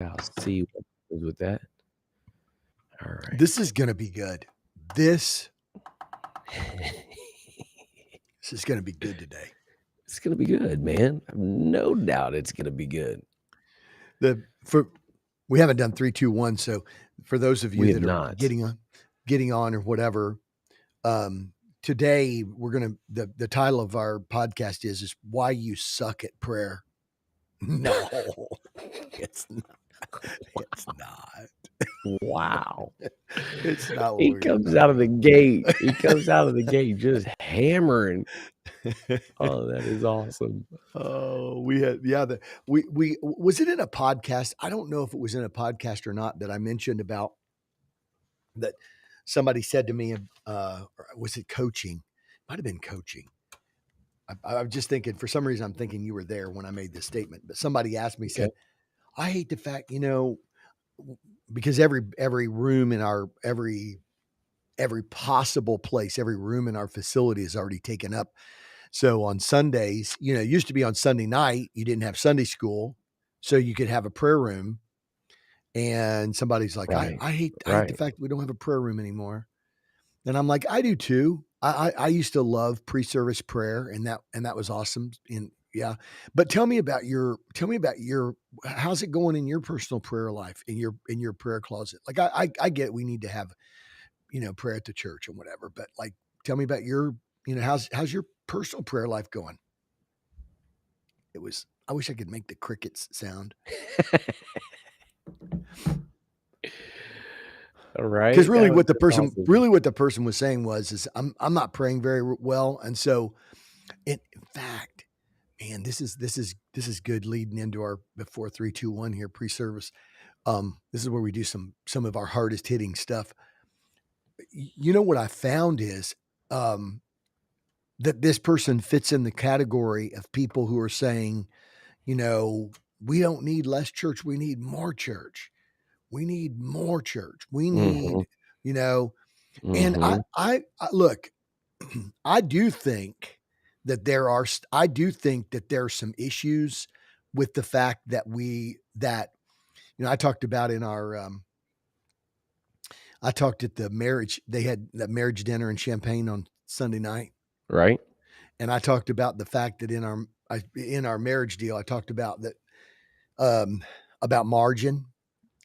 I'll see what goes with that. All right. This is going to be good. This is going to be good today. It's gonna be good, man. I have no doubt it's gonna be good. We haven't done 3, 2, 1. So for those of you We that have are not. getting on or whatever, today we're gonna the title of our podcast is why you suck at prayer. No, it's not. It's not. Wow. It's not what He we're gonna comes talk out of the about. gate. He comes out of the gate just hammering. Oh, that is awesome. Oh, we had we was it in a podcast? I don't know if it was in a podcast or not that I mentioned about that somebody said to me, or was it coaching? Might have been coaching. I'm just thinking, for some reason, I'm thinking you were there when I made this statement, but somebody asked me, said, I hate the fact, because every room in our, every possible place, every room in our facility is already taken up. So on Sundays, it used to be on Sunday night, you didn't have Sunday school, so you could have a prayer room. And somebody's like, Right. I hate the fact that we don't have a prayer room anymore. And I'm like, I do too. I used to love pre-service prayer, and that was awesome. And yeah, but tell me about your how's it going in your personal prayer life, in your prayer closet? Like I get we need to have prayer at the church and whatever, but like tell me about your how's your personal prayer life going? I wish I could make the crickets sound. All right. Because really, what awesome. the person was saying is I'm not praying very well, and so in fact, man, this is good leading into our before 3, 2, 1 here pre-service. This is where we do some of our hardest hitting stuff. You know what I found is that this person fits in the category of people who are saying, we don't need less church, we need more church. We need more church. We need, and I look, I do think that there are some issues with the fact that I talked about in our, I talked at the marriage, they had that marriage dinner in Champaign on Sunday night. Right. And I talked about the fact that in our marriage deal, I talked about that, about margin.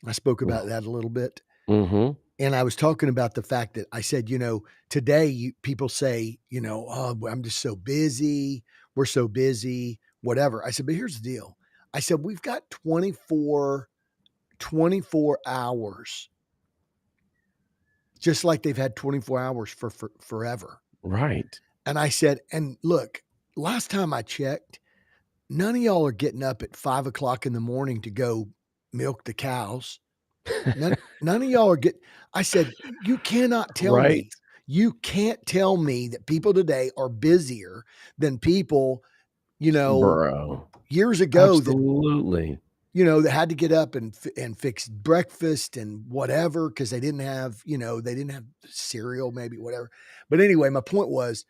I spoke about that a little bit. Mm-hmm. And I was talking about the fact that I said, today people say, oh, I'm just so busy. We're so busy, whatever. I said, but here's the deal. I said, we've got 24 hours, just like they've had 24 hours for forever. Right. And I said, and look, last time I checked, none of y'all are getting up at 5 o'clock in the morning to go milk the cows. None of y'all are I said, you cannot tell me, you can't tell me that people today are busier than people, Bro. years ago Absolutely. that had to get up and fix breakfast and whatever, because they didn't have, they didn't have cereal, maybe, whatever. But anyway, my point was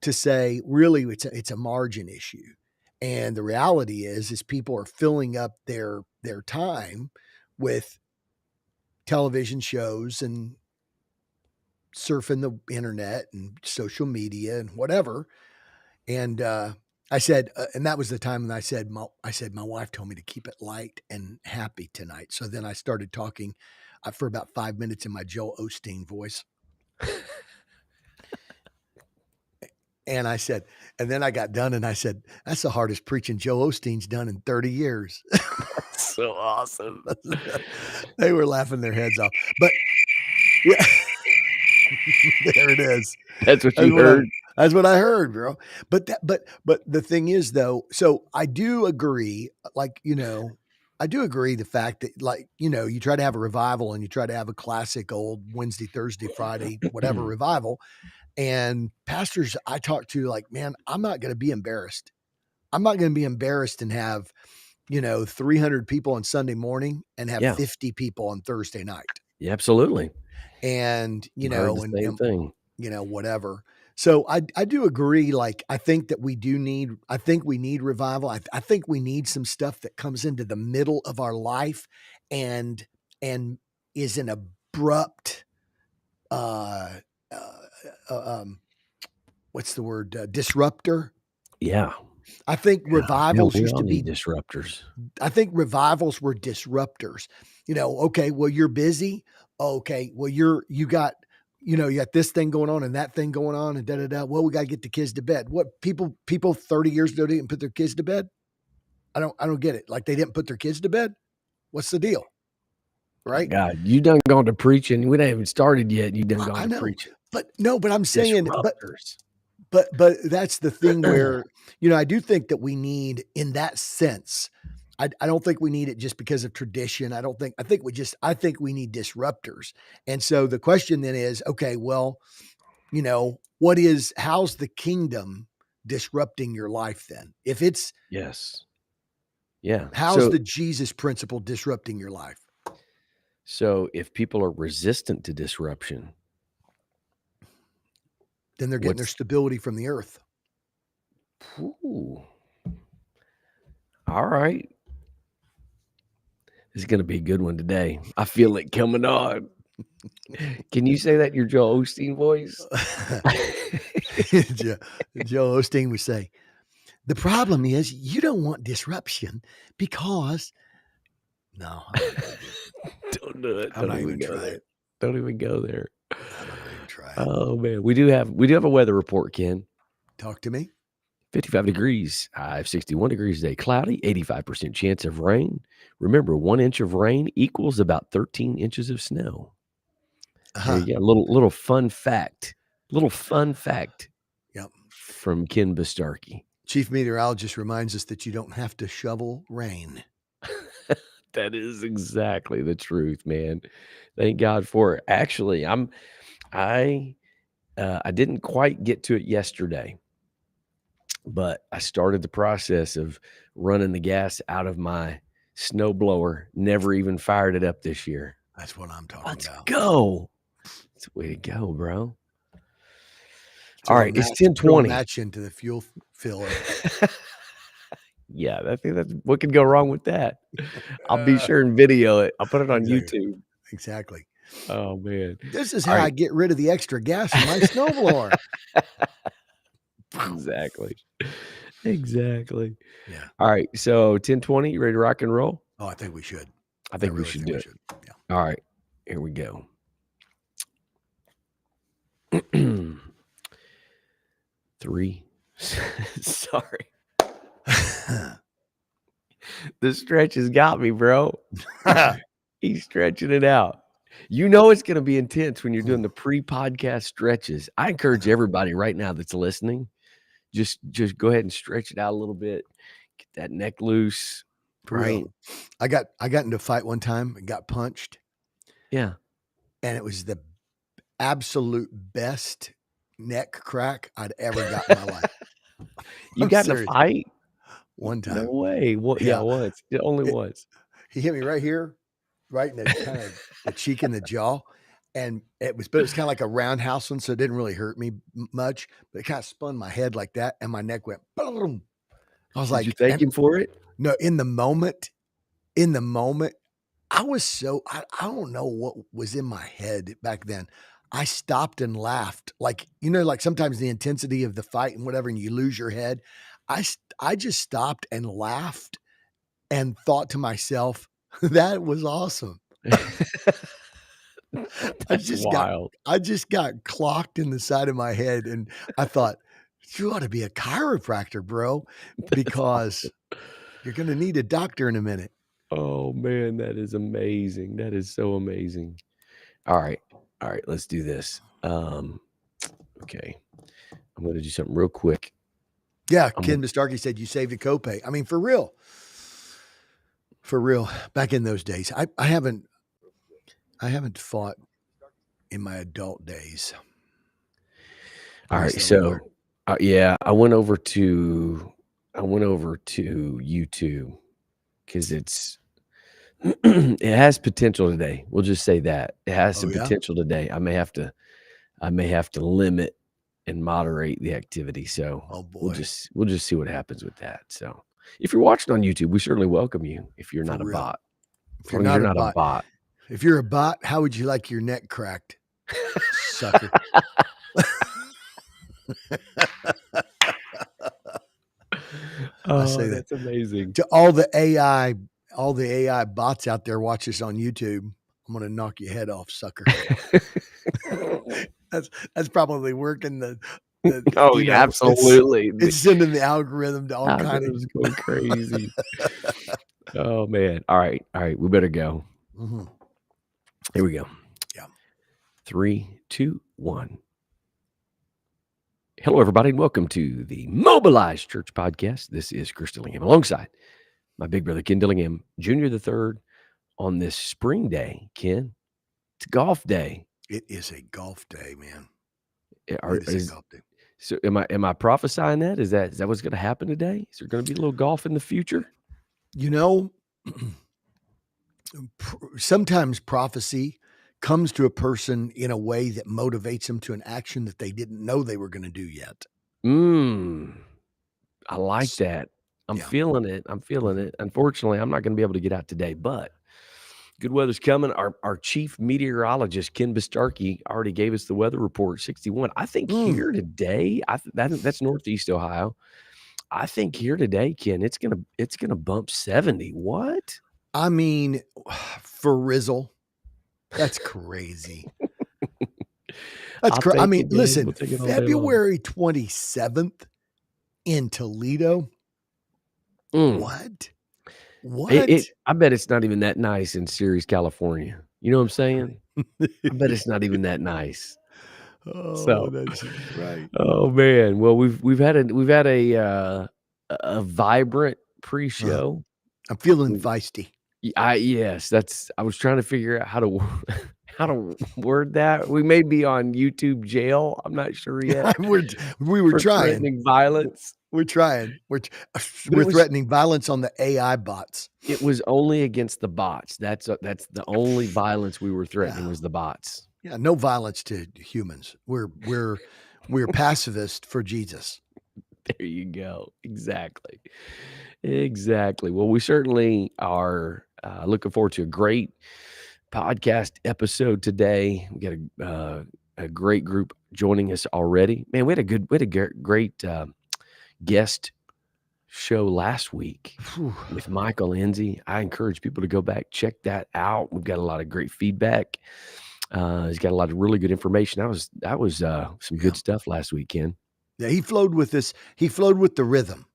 to say, really, it's a margin issue. And the reality is people are filling up their time with television shows and surfing the internet and social media and whatever. And I said, and that was the time when I said, my wife told me to keep it light and happy tonight. So then I started talking for about 5 minutes in my Joel Osteen voice. And I said, and then I got done and I said, that's the hardest preaching Joel Osteen's done in 30 years. So awesome. They were laughing their heads off. But yeah, there it is. That's what you heard. That's what I heard, bro. But the thing is, though, so I do agree, I do agree the fact that, you try to have a revival and you try to have a classic old Wednesday, Thursday, Friday, whatever revival. And pastors I talk to, like, man, I'm not going to be embarrassed. I'm not going to be embarrassed and have, 300 people on Sunday morning and have 50 people on Thursday night. Yeah, absolutely. And, same thing. Whatever. So I do agree. Like, I think we need revival. I think we need some stuff that comes into the middle of our life and is an abrupt what's the word, disruptor. Yeah. I think Yeah, revivals we used all to need be disruptors. I think revivals were disruptors. Okay, well, you're busy. Okay, well, you got you got this thing going on and that thing going on and da da da. Well, we got to get the kids to bed. What people 30 years ago didn't put their kids to bed? I don't get it. Like they didn't put their kids to bed. What's the deal? My Right? God, you done gone to preaching. We ain't even started yet. You done I gone to know, preaching. but no, but I'm saying, Disruptors. but that's the thing where I do think that we need in that sense. I don't think we need it just because of tradition. I think we need disruptors. And so the question then is, okay, well, how's the kingdom disrupting your life then? If it's Yes. Yeah. how's the Jesus principle disrupting your life? So if people are resistant to disruption, Then they're getting their stability from the earth. Ooh. All right. This is going to be a good one today. I feel it coming on. Can you say that in your Joel Osteen voice? Joe Osteen would say, the problem is you don't want disruption because no, I'm not gonna do it. Don't do it. I'm Don't not even even go try there. it. Don't even go there. I'm not gonna even try it. Oh man, we do have a weather report, Ken. Talk to me. 55 degrees, 61 degrees today, cloudy, 85% chance of rain. Remember, 1 inch of rain equals about 13 inches of snow. There you go. Little fun fact. Little fun fact. Yep. From Ken Bastarkey. Chief meteorologist reminds us that you don't have to shovel rain. That is exactly the truth, man. Thank God for it. Actually, I didn't quite get to it yesterday, but I started the process of running the gas out of my snowblower. Never even fired it up this year. That's what I'm talking Let's about. go. It's a way to go, bro. All right, it's 10:20. Match into the fuel filler. Yeah, I think that's what could go wrong with that. I'll be sure and video it. I'll put it on YouTube. Exactly. Oh man. This is how I get rid of the extra gas in my snowblower. Exactly. Exactly. Yeah. All right. So 10:20, you ready to rock and roll? Oh, I think we should. I think we should do it. Yeah. All right. Here we go. 3. Sorry. The stretch has got me, bro. He's stretching it out. You know it's going to be intense when you're doing the pre-podcast stretches. I encourage everybody right now that's listening, just go ahead and stretch it out a little bit. Get that neck loose. Right. I got into a fight one time and got punched. Yeah. And it was the absolute best neck crack I'd ever got in my life. You got in a fight? One time. No way. Well, yeah, once. Only once. He hit me right here, right in the kind of the cheek and the jaw. And it was kind of like a roundhouse one, so it didn't really hurt me much, but it kind of spun my head like that, and my neck went boom. I was like, did you thank him for it? No, in the moment, I was so I don't know what was in my head back then. I stopped and laughed. Like, like sometimes the intensity of the fight and whatever, and you lose your head. I just stopped and laughed and thought to myself, that was awesome. I just got clocked in the side of my head, and I thought, you ought to be a chiropractor, bro, because you're going to need a doctor in a minute. Oh man, that is amazing. That is so amazing. All right. Let's do this. Okay. I'm going to do something real quick. Yeah. Ken Bastarkey said you saved a copay. I mean, for real. Back in those days, I haven't fought in my adult days. All right. So, yeah, I went over to YouTube because it has potential today. We'll just say that it has some potential today. I may have to limit and moderate the activity. So we'll just see what happens with that. So if you're watching on YouTube, we certainly welcome you if you're not a bot. If As you're long as not you're a not a bot, bot. if you're a bot, how would you like your neck cracked, sucker? I Oh, say that that's amazing. to all the AI bots out there. Watch this on YouTube. I'm gonna knock your head off, sucker. That's probably working the Oh, you yeah, know, absolutely. it's The sending the algorithm to all kind of algorithm's going crazy. Oh, man. All right, we better go. Mhm. Here we go. Yeah. 3, 2, 1. Hello, everybody, and welcome to the Mobilized Church Podcast. This is Chris Dillingham alongside my big brother, Ken Dillingham, Jr. the Third, on this spring day. Ken, it's golf day. It is a golf day, man. Are, It is a is golf day. So am I prophesying that? Is that what's gonna happen today? Is there gonna be a little golf in the future? You know, sometimes prophecy comes to a person in a way that motivates them to an action that they didn't know they were going to do yet. Mm, I like S- that. I'm Yeah. feeling it. I'm feeling Mhm. it. Unfortunately, I'm not gonna be able to get out today, but good weather's coming. Our chief meteorologist, Ken Bistarkey, already gave us the weather report, 61. I think Mm. here today, that's Northeast Ohio. I think here today, Ken, it's gonna bump 70. What? I mean, for Rizzle, that's crazy. I'll I take mean, it, man. listen, We'll take it all day long. February 27th in Toledo. Mm. What? It What? I bet it's not even that nice in Ceres, California. You know what I'm saying? I bet it's not even that nice. Oh, So, that's right. oh man. Well, we've had a vibrant Uh, pre-show. I'm feeling We feisty. yes, that's I was trying to figure out how to how to word that. We may be on YouTube jail. I'm not sure yet We were for trying. threatening violence, We're trying. but We're threatening violence on the AI bots. it was only against the bots. That's the only violence we were threatening Yeah. was the bots. Yeah, no violence to humans. We're pacifist for Jesus. There you go. Exactly. Exactly. Well, we certainly are looking forward to a great podcast episode today. We got a great group joining us already. Man, we had a great guest show last week Whew. with Michael Enzi. I encourage people to go back, check that out. We've got a lot of great feedback. He's got a lot of really good information. That was some Yeah. good stuff last weekend. Yeah, he flowed with this. He flowed with the rhythm.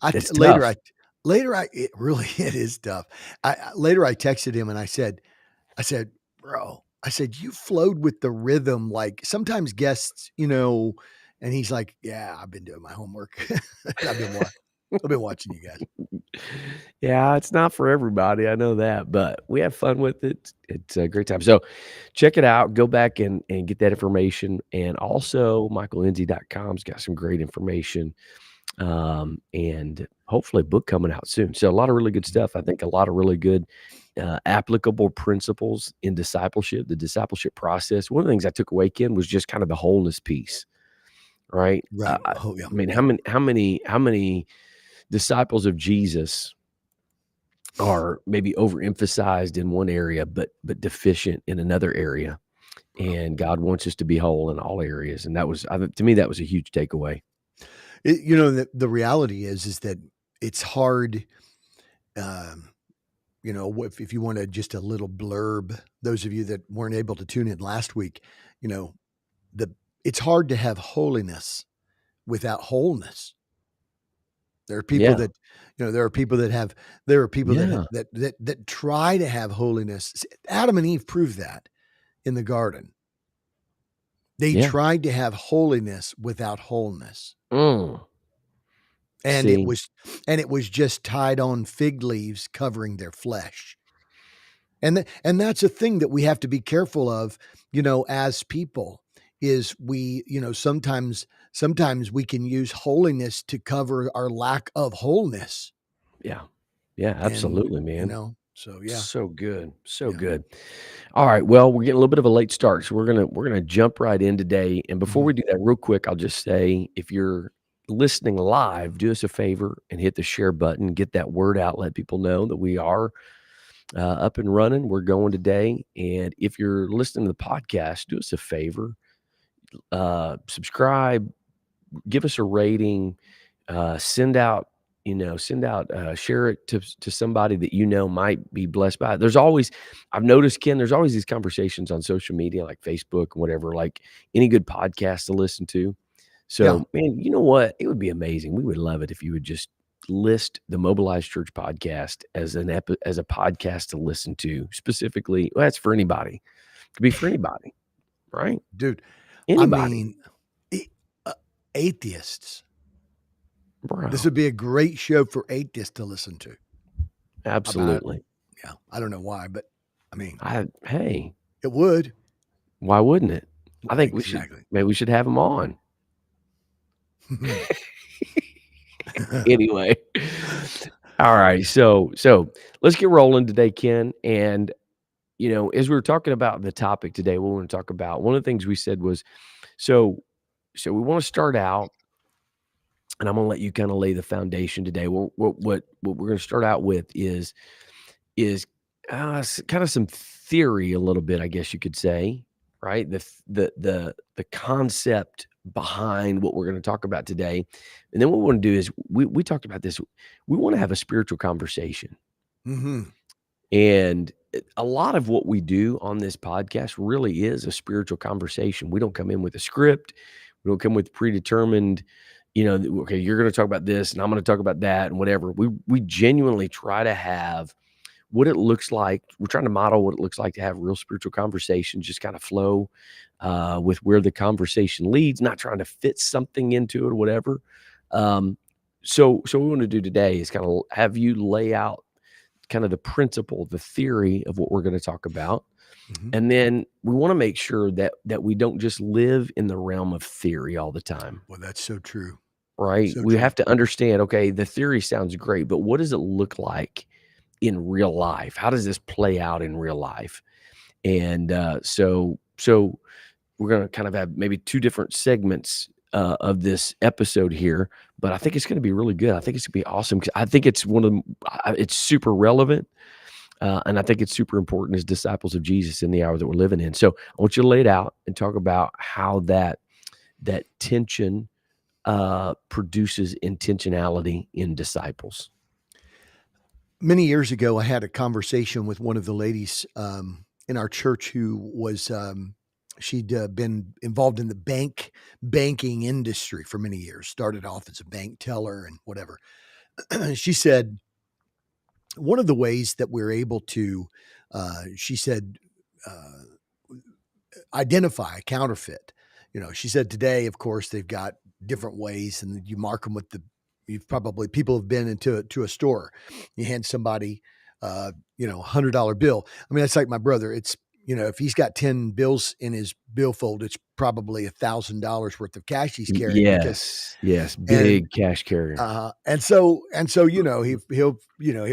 I t- It's later tough. I later I it really it is tough. Later I texted him and I said, "Bro, I said you flowed with the rhythm like sometimes guests, and he's like, "Yeah, I've been doing my homework. I've been watching you guys." Yeah, it's not for everybody. I know that, but we have fun with it. It's a great time. So check it out. Go back and get that information. And also, michaelenzi.com's got some great information. And hopefully a book coming out soon. So a lot of really good stuff. I think a lot of really good applicable principles in discipleship, the discipleship process. One of the things I took away, Ken, was just kind of the wholeness piece, right? Right. Oh yeah. I mean, Yeah. how many disciples of Jesus are maybe overemphasized in one area, but deficient in another area? And God wants us to be whole in all areas. And that was, to me, that was a huge takeaway. The reality is that it's hard. Um, if you want to just a little blurb, those of you that weren't able to tune in last week, you know, the it's hard to have holiness without wholeness. There are people Yeah. that, there are people that have, there are people that Yeah. that try to have holiness. Adam and Eve proved that in the garden. They Yeah. tried to have holiness without wholeness. Mm. And it See, was and it was just tied on fig leaves covering their flesh. And that's a thing that we have to be careful of, as people is we, sometimes we can use holiness to cover our lack of wholeness. yeah. Yeah, And, absolutely, man. so yeah. So good. So Yeah. good. All right. Well, we're getting a little bit of a late start, so we're gonna jump right in today. And before Mhm. we do that, real quick, I'll just say if you're listening live, do us a favor and hit the share button, get that word out, let people know that we are up and running. We're going today. And if you're listening to the podcast, do us a favor, subscribe, give us a rating, send out, share it to somebody that might be blessed by it. There's always, I've noticed, Ken, there's always these conversations on social media like Facebook and whatever, like any good podcast to listen to. Yeah. So, man, you know what? It would be amazing. We would love it if you would just list the Mobilized Church podcast as as a podcast to listen to specifically. Well, that's for anybody. It could be for anybody, right? Dude, I Anybody, mean, e atheists. This bro. would be a great show for atheists to listen to about Absolutely. yeah, I don't know why, but I mean, Hey, it would. why wouldn't it? I think Exactly. maybe we should have them on. Anyway. All right. So let's get rolling today, Ken. And, as we were talking about the topic today, what we want to talk about, one of the things we said was, so, so we want to start out, and I'm going to let you kind of lay the foundation today. What we're going to start out with is kind of some theory a little bit, I guess you could say, right? The concept behind what we're going to talk about today. And then what we want to do is we talked about this. We want to have a spiritual conversation. Mhm. And a lot of what we do on this podcast really is a spiritual conversation. We don't come in with a script. We don't come with predetermined, okay, you're going to talk about this and I'm going to talk about that and whatever. We genuinely try to have what it looks like. We're trying to model what it looks like to have real spiritual conversations, just kind of flow with where the conversation leads, not trying to fit something into it or whatever. So what we want to do today is kind of have you lay out kind of the principle, the theory of what we're going to talk about. Mhm. And then we want to make sure that we don't just live in the realm of theory all the time. Well, that's so true. Right? So We true. have to understand, okay, the theory sounds great, but what does it look like in real life? How does this play out in real life? And so we're going to kind of have maybe two different segments of this episode here, but I think it's going to be really good. I think it's going to be awesome because I think it's it's super relevant, and I think it's super important as disciples of Jesus in the hour that we're living in. So I want you to lay it out and talk about how that tension produces intentionality in disciples. Many years ago, I had a conversation with one of the ladies in our church who was she'd been involved in the banking industry for many years. Started off as a bank teller and whatever. She said one of the ways that we're able to, she said, identify a counterfeit. She said today, of course, they've got different ways, and you mark them with the. You've probably people have been to a store. You hand somebody, $100 bill. I mean, that's like my brother. It's if he's got 10 bills in his billfold, it's probably $1,000 worth of cash he's carrying because Yes, and big cash carrier. and so he'll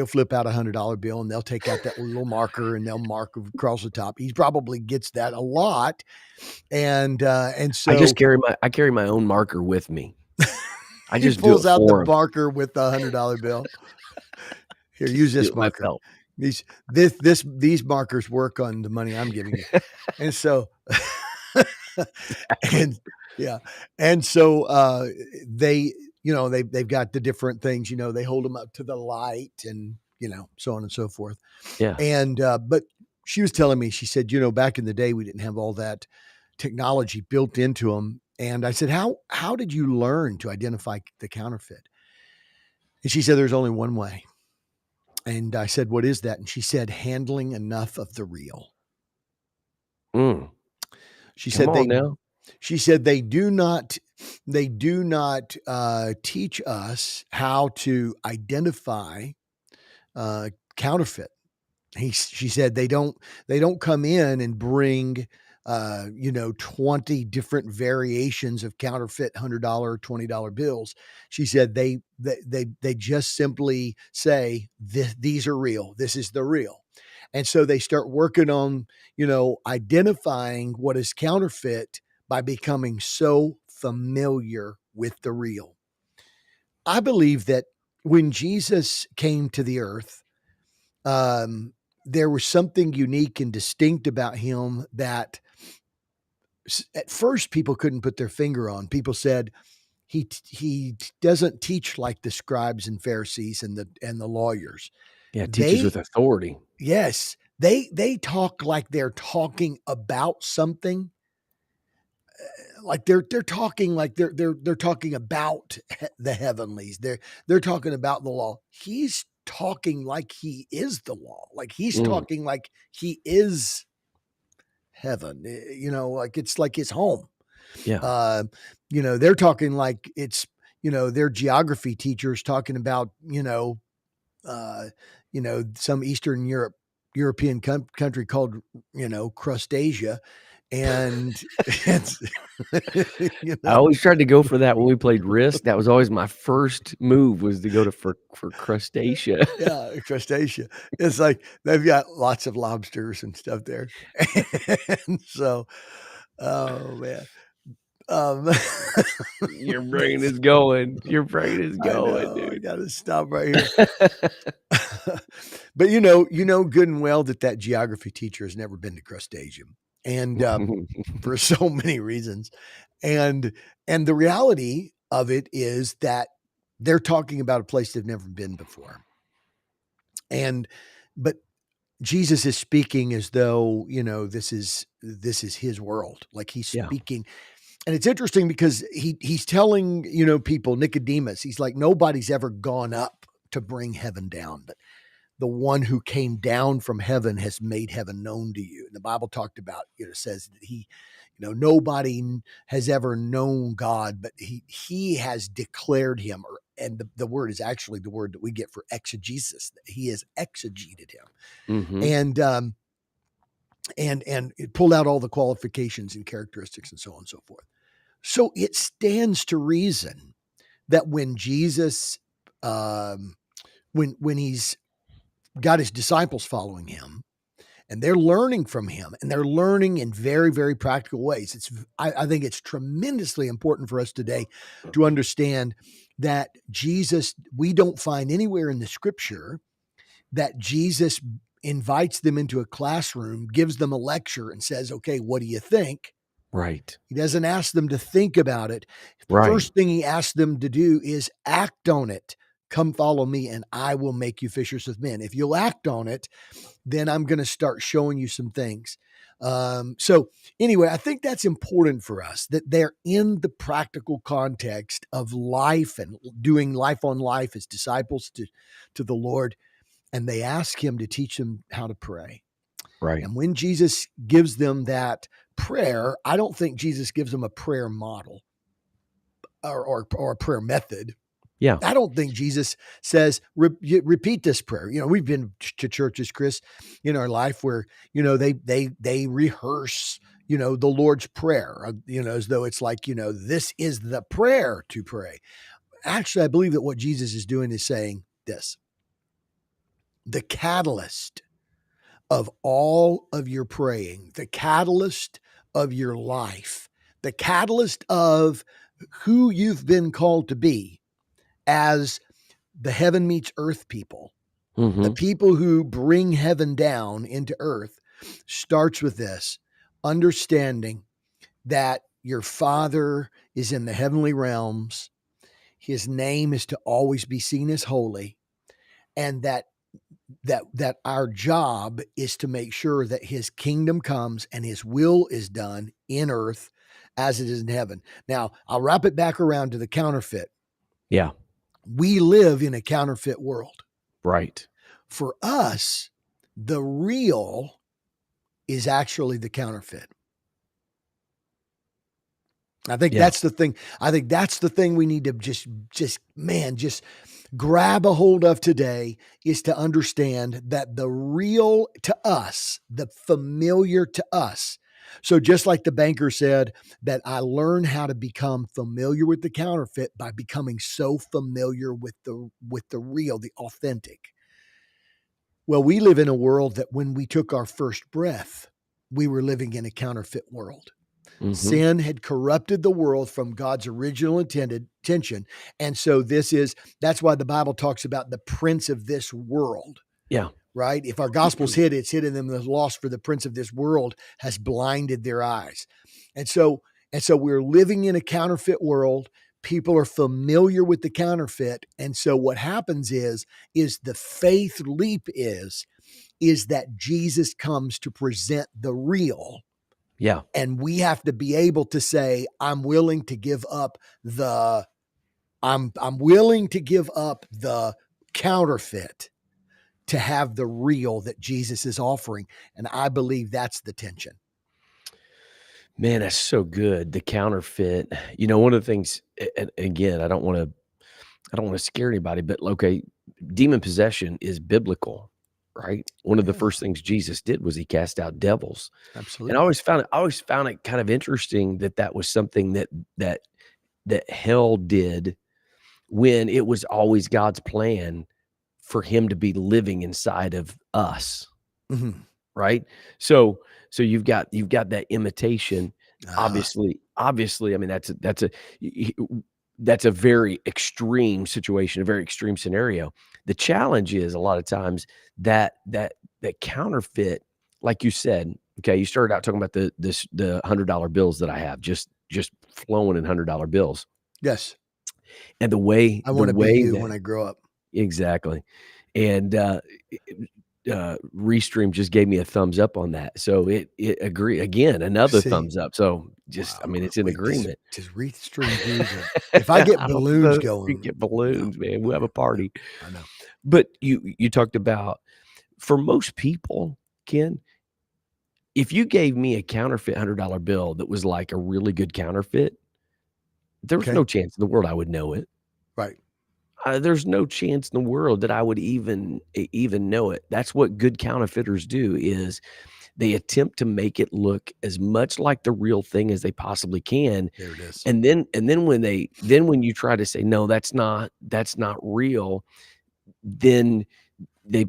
flip out $100 bill and they'll take out that little marker and they'll mark across the top. He probably gets that a lot, and so I carry my own marker with me. I he just do it pulls out the for him. marker with the $100 bill. Here, use Do this it marker. myself. These markers work on the money I'm giving you, and so and yeah, and so they they've got the different things. They hold them up to the light and so on and so forth. Yeah. And but she was telling me, she said, back in the day we didn't have all that technology built into them. And I said, how did you learn to identify the counterfeit? And she said, there's only one way. And I said, what is that? And she said, handling enough of the real. Mm, She come said on they now. they do not teach us how to identify counterfeit. She said they don't come in and bring 20 different variations of counterfeit $100 $20 bills. She said they just simply say these are real, this is the real. And so they start working on identifying what is counterfeit by becoming so familiar with the real. I believe that when Jesus came to the earth, there was something unique and distinct about him that at first people couldn't put their finger on. People said he doesn't teach like the scribes and Pharisees and the lawyers. Yeah, teaches with They authority. Yes, they talk like they're talking about something, like they're talking like they're talking about the heavenlies. They're talking about the law. He's talking like he is the law. Like he's Mm, talking like he is heaven. Like it's like his home. yeah. Uh, they're talking like it's their geography teachers talking about uh, some Eastern European country called Crustasia, and it's you I know always tried to go for that when we played Risk. That was always my first move was to go to for Crustacea. yeah, Crustacia. It's like they've got lots of lobsters and stuff there, and so oh man. Um, Your brain is going. Your brain is I going, know I dude. got to stop right here. But good and well that geography teacher has never been to Crustacean, and for so many reasons, and the reality of it is that they're talking about a place they've never been before, and but Jesus is speaking as though this is his world, like he's Yeah. speaking. And it's interesting because he's telling people, Nicodemus, he's like, nobody's ever gone up to bring heaven down, but the one who came down from heaven has made heaven known to you. And the Bible talked about, says that nobody has ever known God, but he has declared him, and the word is actually the word that we get for exegesis. That he has exegeted him, Mhm. and it pulled out all the qualifications and characteristics and so on and so forth. So it stands to reason that when Jesus, when he's got his disciples following him, and they're learning from him, and they're learning in very, very practical ways. I think it's tremendously important for us today to understand that Jesus, we don't find anywhere in the scripture that Jesus invites them into a classroom, gives them a lecture, and says, okay, what do you think? Right. He doesn't ask them to think about it. Right. First thing he asks them to do is act on it. Come follow me, and I will make you fishers of men. If you'll act on it, then I'm going to start showing you some things. So anyway, I think that's important for us, that they're in the practical context of life and doing life on life as disciples to the Lord. And they ask him to teach them how to pray. Right. And when Jesus gives them that prayer, I don't think Jesus gives them a prayer model or a prayer method. Yeah. I don't think Jesus says, repeat this prayer. We've been to churches, Chris, in our life where, they rehearse, the Lord's Prayer, as though it's like, this is the prayer to pray. Actually, I believe that what Jesus is doing is saying this: the catalyst of all of your praying, the catalyst of your life, the catalyst of who you've been called to be as the heaven meets earth people, the Mhm. people who bring heaven down into earth, starts with this understanding that your Father is in the heavenly realms. His name is to always be seen as holy, and that our job is to make sure that his kingdom comes and his will is done in earth as it is in heaven. Now, I'll wrap it back around to the counterfeit. Yeah. We live in a counterfeit world. Right. For us, the real is actually the counterfeit. I think Yeah. that's the thing. I think that's the thing we need to just grab a hold of today, is to understand that the real to us, the familiar to us. So just like the banker said, that I learned how to become familiar with the counterfeit by becoming so familiar with the real, the authentic. Well, we live in a world that when we took our first breath, we were living in a counterfeit world. Mhm. Sin had corrupted the world from God's original intention. And so that's why the Bible talks about the prince of this world. Yeah. right? If our gospel's hid, it's hidden them the lost, for the prince of this world has blinded their eyes. And so, we're living in a counterfeit world. People are familiar with the counterfeit. And so what happens is the faith leap is that Jesus comes to present the real. Yeah. And we have to be able to say, I'm willing to give up I'm willing to give up the counterfeit to have the real that Jesus is offering. And I believe that's the tension. Man, that's so good. The counterfeit. One of the things, and again, I don't wanna scare anybody, but okay, demon possession is biblical, right? One of the Yeah, first things Jesus did was he cast out devils. And absolutely. I always found it kind of interesting that that was something that that hell did when it was always God's plan for him to be living inside of us. Mhm. Right? So you've got that imitation. Ah, Obviously, I mean, y y that's a very extreme situation, a very extreme scenario. The challenge is a lot of times that counterfeit, like you said, okay, you started out talking about the $100 bills that I have just flowing in $100 bills, yes. and the way I the want to be way you that when I grow up. exactly. And, Restream just gave me a thumbs up on that. So it agree again, another See, thumbs up. So just I wow. mean, it's an Wait, agreement. does Restream do the, if I get I don't balloons know if you going, get no, balloons, man. We'll have a I know, party. I know. But you talked about for most people, Ken, if you gave me a counterfeit $100 bill that was like a really good counterfeit, there was Okay. no chance in the world I would know it. Right. There's no chance in the world that I would even know it. That's what good counterfeiters do is they attempt to make it look as much like the real thing as they possibly can, There it is. and then when you try to say, "No, that's not real," then they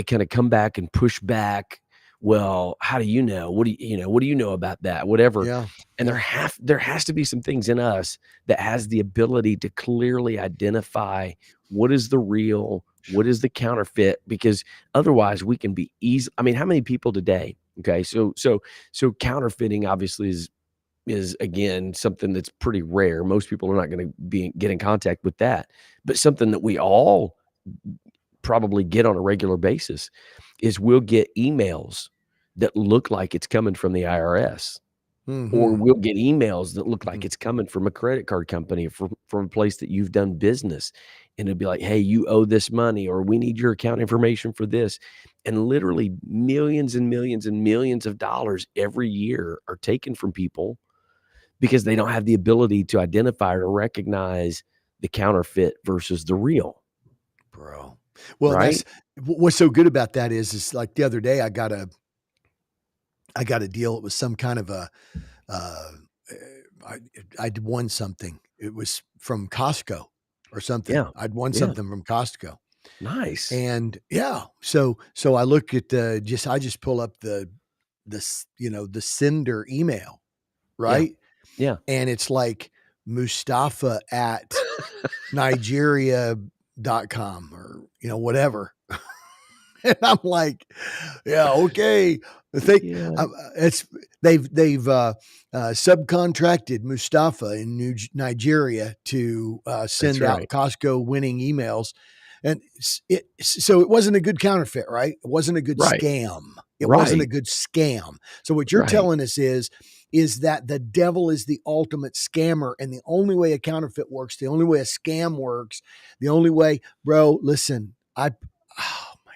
kinda come back and push back. "Well, how do you know? What do you know about that?" Whatever. Yeah. And Yeah. there has to be some things in us that has the ability to clearly identify what is the real, what is the counterfeit, because otherwise we can be easy. I mean, how many people today, okay, so counterfeiting obviously is again something that's pretty rare. Most people are not gonna get in contact with that, but something that we all probably get on a regular basis is we'll get emails that look like it's coming from the IRS, or Mhm. we'll get emails that look like Mhm. it's coming from a credit card company, from a place that you've done business, and it'll be like, "Hey, you owe this money," or, "We need your account information for this," and literally millions and millions and millions of dollars every year are taken from people because they don't have the ability to identify or recognize the counterfeit versus the real, Bro. Well, and right? that's what's so good about that is like the other day I got a deal. It was some kind of a uh, I I'd won something. It was from Costco or something. Yeah, I'd won yeah, something from Costco. nice. And yeah, so I look at I just pull up the sender email, Yeah, right? yeah. And it's like Mustafa at Nigeria.com or whatever. And I'm like, yeah, okay. I think Yeah, it's they've subcontracted Mustafa in Nigeria to that's send out right. Costco winning emails, and so it wasn't a good counterfeit, right? It wasn't a good Right, scam. It wasn't a right, good scam. So what you're right. telling us is that the devil is the ultimate scammer, and the only way a counterfeit works, the only way a scam works, the only way, bro. Listen, oh my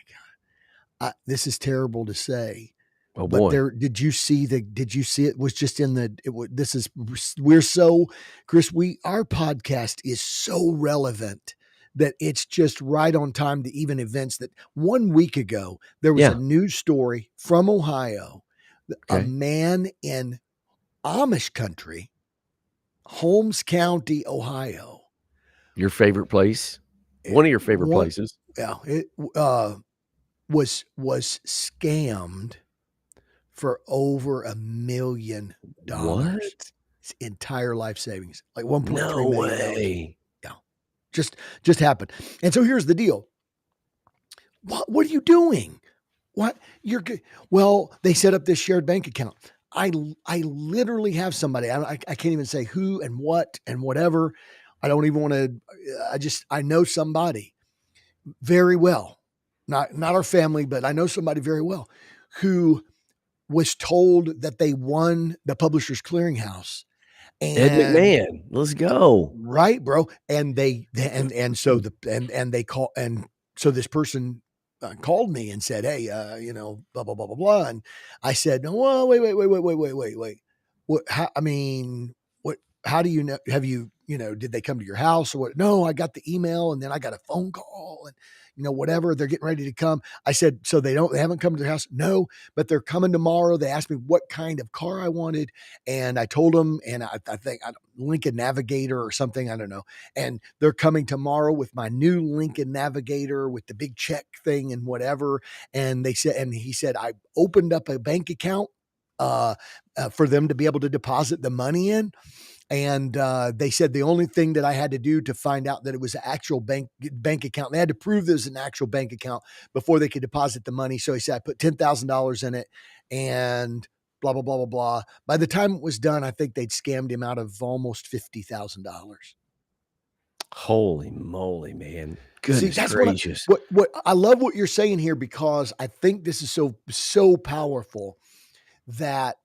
this is terrible to say, Oh, but boy. did you see it was just in this is, we're so, Chris, our podcast is so relevant that it's just right on time to even events that 1 week ago, there was a Yeah, news story from Ohio. A okay. man in Amish country, Holmes County, Ohio, Your favorite place? it, One of your favorite what, places. yeah, it, uh, was scammed for over $1 million. What? His entire life savings, like 1.3 No million dollars. way. Yeah, just happened. And so here's the deal. What are you doing? What? You're good. Well, they set up this shared bank account. I literally have somebody. I can't even say who and what and whatever. I don't even want to. I know somebody very well. Not our family, but I know somebody very well who was told that they won the Publishers Clearinghouse. Ed And McMahon, let's go. right, bro. And and so they call, and so this person called me and said, "Hey, blah blah blah blah blah." And I said, "No, well, wait. What? How, I mean, what? How do you know? Have you, did they come to your house or what?" No, I got the email, and then I got a phone call, and whatever. They're getting ready to come. I said, "So they haven't come to the house?" No, but they're coming tomorrow. They asked me what kind of car I wanted, and I told them, and I think Lincoln Navigator or something, I don't know. And they're coming tomorrow with my new Lincoln Navigator with the big check thing and whatever. And he said, I opened up a bank account for them to be able to deposit the money in. And they said the only thing that I had to do to find out that it was an actual bank account, they had to prove there's an actual bank account before they could deposit the money. So he said, I put $10,000 in it and blah, blah, blah, blah, blah. By the time it was done, I think they'd scammed him out of almost $50,000. Holy moly, man. See, Goodness that's gracious. what I love what you're saying here, because I think this is so powerful that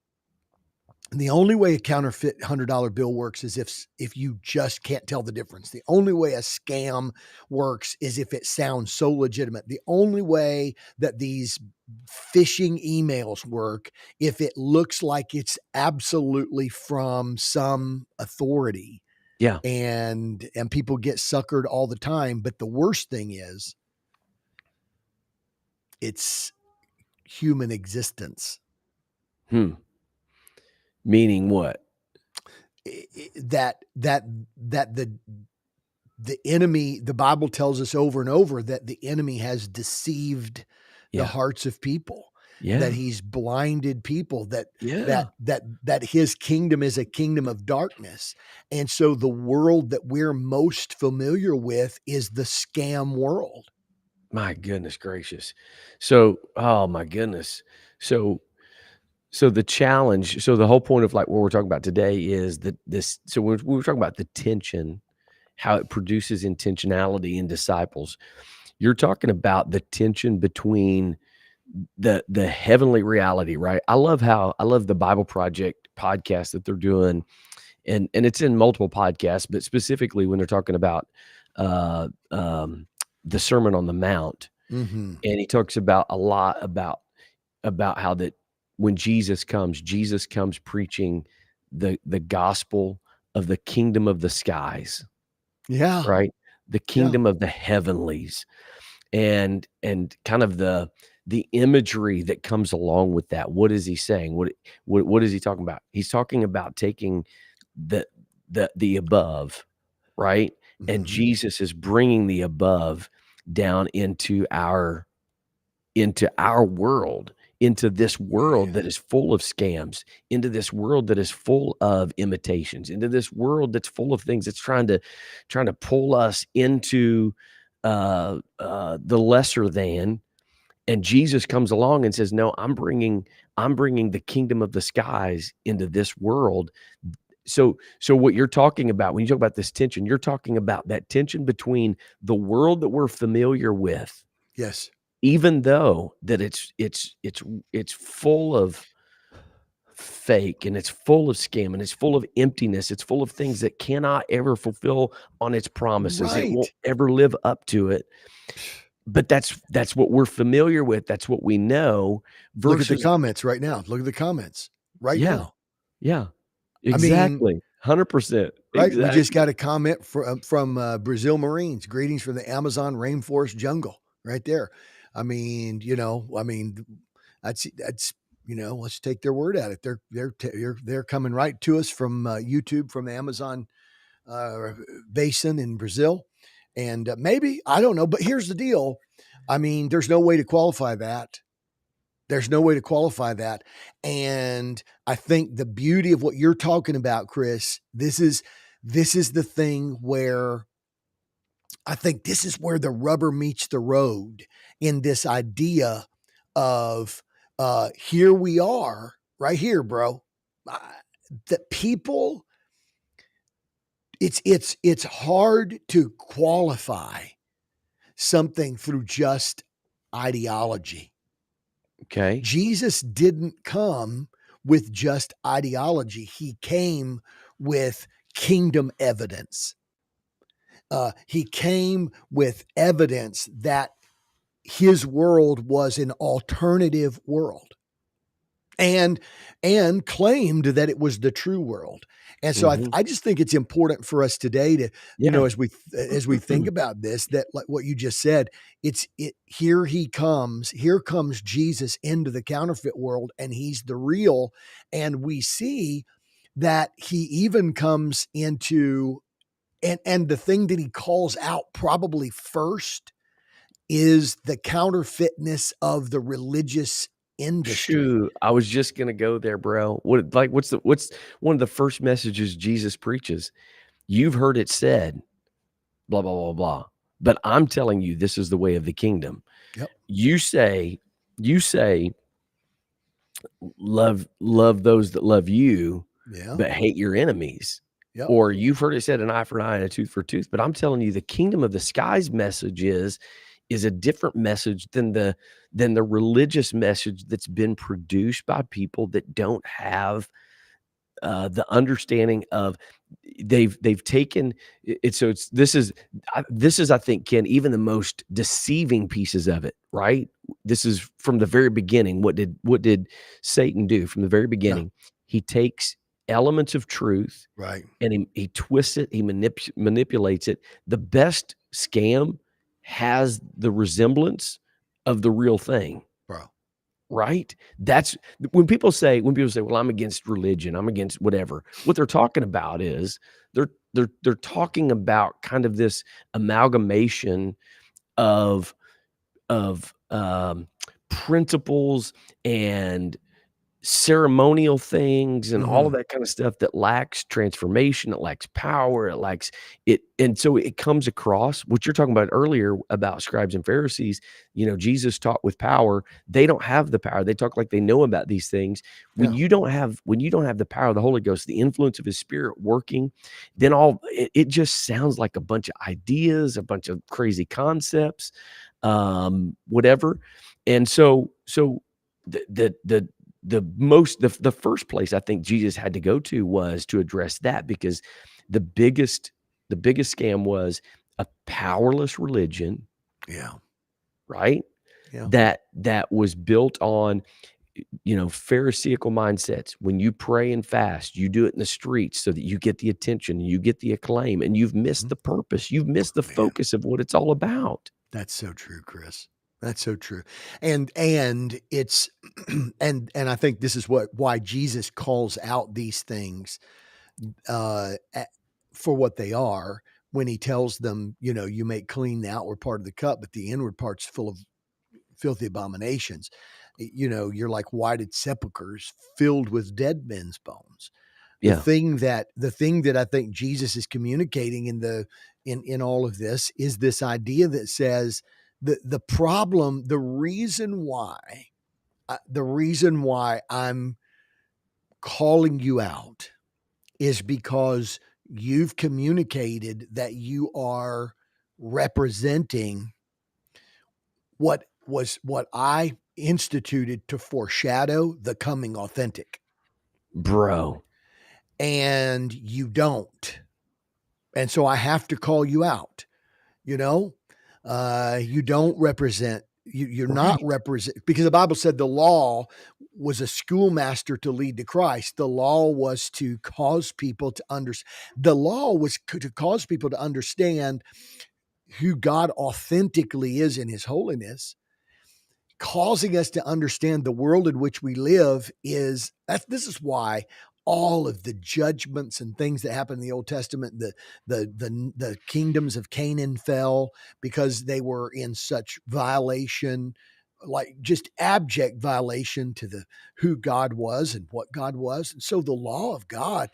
the only way a counterfeit $100 bill works is if you just can't tell the difference. The only way a scam works is if it sounds so legitimate. The only way that these phishing emails work, if it looks like it's absolutely from some authority. Yeah. And people get suckered all the time. But the worst thing is it's human existence. Meaning what? That the enemy, the Bible tells us over and over that the enemy has deceived the Yeah. hearts of people, Yeah. that he's blinded people, Yeah. that his kingdom is a kingdom of darkness. And so the world that we're most familiar with is the scam world. My goodness gracious. So, oh my goodness. So the challenge, so the whole point of like what we're talking about today is that this, so when we were talking about the tension, how it produces intentionality in disciples. You're talking about the tension between the heavenly reality, right? I love the Bible Project podcast that they're doing, and it's in multiple podcasts, but specifically when they're talking about uh, um, the Sermon on the Mount, Mm-hmm. and he talks about a lot about how that when Jesus comes preaching the gospel of the kingdom of the skies, Yeah. right? The Yeah. kingdom of the heavenlies, and kind of the imagery that comes along with that. What is he saying? What is he talking about? He's talking about taking the the above, right? And Mm-hmm. Jesus is bringing the above down into our world, into this world that Man. is full of scams, into this world that is full of imitations, into this world that's full of things that's trying to pull us into the lesser than. And Jesus comes along and says, "No, I'm bringing the kingdom of the skies into this world." So what you're talking about when you talk about this tension, you're talking about that tension between the world that we're familiar with, Yes. even though that it's full of fake and it's full of scam and it's full of emptiness, it's full of things that cannot ever fulfill on its promises. It won't Right. ever live up to it. But that's what we're familiar with, that's what we know Look at the versus comments right now. Look at the comments right yeah, now. yeah, I mean, exactly, 100%, right. We just exactly. got a comment from Brazil Marines. Greetings from the Amazon rainforest jungle right there. I mean, that's, let's take their word at it. They're coming right to us from YouTube, from the Amazon basin in Brazil. And maybe, I don't know, but here's the deal. I mean, there's no way to qualify that. There's no way to qualify that. And I think the beauty of what you're talking about, Chris, this is the thing where I think this is where the rubber meets the road in this idea of here we are right here, bro. Uh, that people, it's hard to qualify something through just ideology. Okay. Jesus didn't come with just ideology. He came with kingdom evidence. He came with evidence that his world was an alternative world, and claimed that it was the true world. And so Mhm. I just think it's important for us today to, Yeah. as we think about this, that like what you just said, here comes Jesus into the counterfeit world, and he's the real. And we see that he even comes into, and the thing that he calls out probably first is the counterfeitness of the religious industry. Shoot, I was just gonna go there, bro. What's one of the first messages Jesus preaches? "You've heard it said, blah, blah, blah, blah, but I'm telling you this is the way of the kingdom." Yep. You say you say, "Love those that love you, Yeah. but hate your enemies." Yep. Or, "You've heard it said, an eye for an eye and a tooth for a tooth," but I'm telling you the kingdom of the skies message is a different message than the religious message that's been produced by people that don't have the understanding of they've taken it. So it's this is, I think, Ken, even the most deceiving pieces of it, right? This is from the very beginning. What did Satan do from the very Yeah. beginning? He takes elements of truth Right. and he twists it, he manipulates it. The best scam has the resemblance of the real thing. Bro. Right? That's when people say, "Well, I'm against religion, I'm against whatever." What they're talking about is they're talking about kind of this amalgamation of of principles and ceremonial things and all of Mhm. that kind of stuff that lacks transformation, it lacks power, it lacks it, and so it comes across what you're talking about earlier about scribes and Pharisees. Jesus taught with power. They don't have the power. They talk like they know about these things. When Yeah. you don't have the power of the Holy Ghost, the influence of his spirit working, then it just sounds like a bunch of ideas, a bunch of crazy concepts, whatever. And so the the first place I think Jesus had to go to was to address that, because the biggest the biggest scam was a powerless religion, Yeah. right? Yeah. That was built on, pharisaical mindsets. When you pray and fast, you do it in the streets so that you get the attention, you get the acclaim, and you've missed Mhm. the purpose. You've missed the Man, focus of what it's all about. that's so true, Chris. That's so true. And it's and I think this is why Jesus calls out these things for what they are when he tells them, you make clean the outward part of the cup, but the inward part's full of filthy abominations. You're like whited sepulchres filled with dead men's bones. Yeah. The thing that I think Jesus is communicating in all of this is this idea that says the problem, the reason why I'm calling you out is because you've communicated that you are representing what I instituted to foreshadow the coming authentic, Bro. and you don't. And so I have to call you out. You know, you don't represent. You're not Right. represent, because the Bible said the law was a schoolmaster to lead to Christ. The law was to cause people to understand. The law was to cause people to understand who God authentically is in His holiness, causing us to understand the world in which we live. This is why all of the judgments and things that happen in the Old Testament, the kingdoms of Canaan fell because they were in such violation like just abject violation to the who God was and what God was. And so the law of God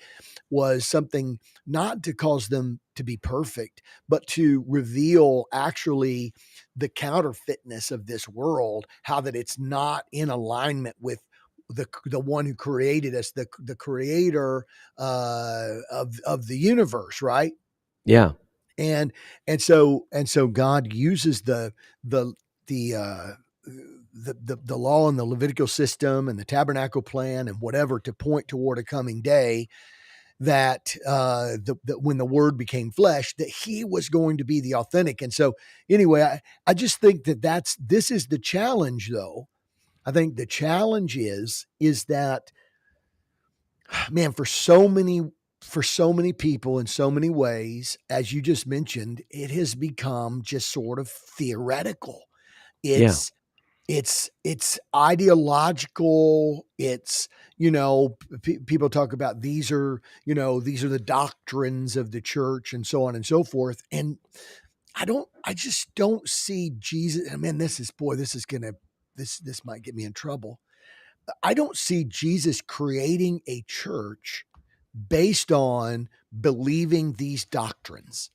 was something not to cause them to be perfect, but to reveal actually the counterfeitness of this world, how that it's not in alignment with the one who created us, the creator of the universe, right? Yeah. and and so God uses the the uh the law and the Levitical system and the tabernacle plan and whatever to point toward a coming day that when the word became flesh, that he was going to be the authentic. And so anyway, I just think that this is the challenge though. I think the challenge is that, man, for so many people in so many ways, as you just mentioned, it has become just sort of theoretical. Yeah. It's ideological. It's, people talk about these are the doctrines of the church and so on and so forth. And I just don't see Jesus. I mean, this might get me in trouble. I don't see Jesus creating a church based on believing these doctrines.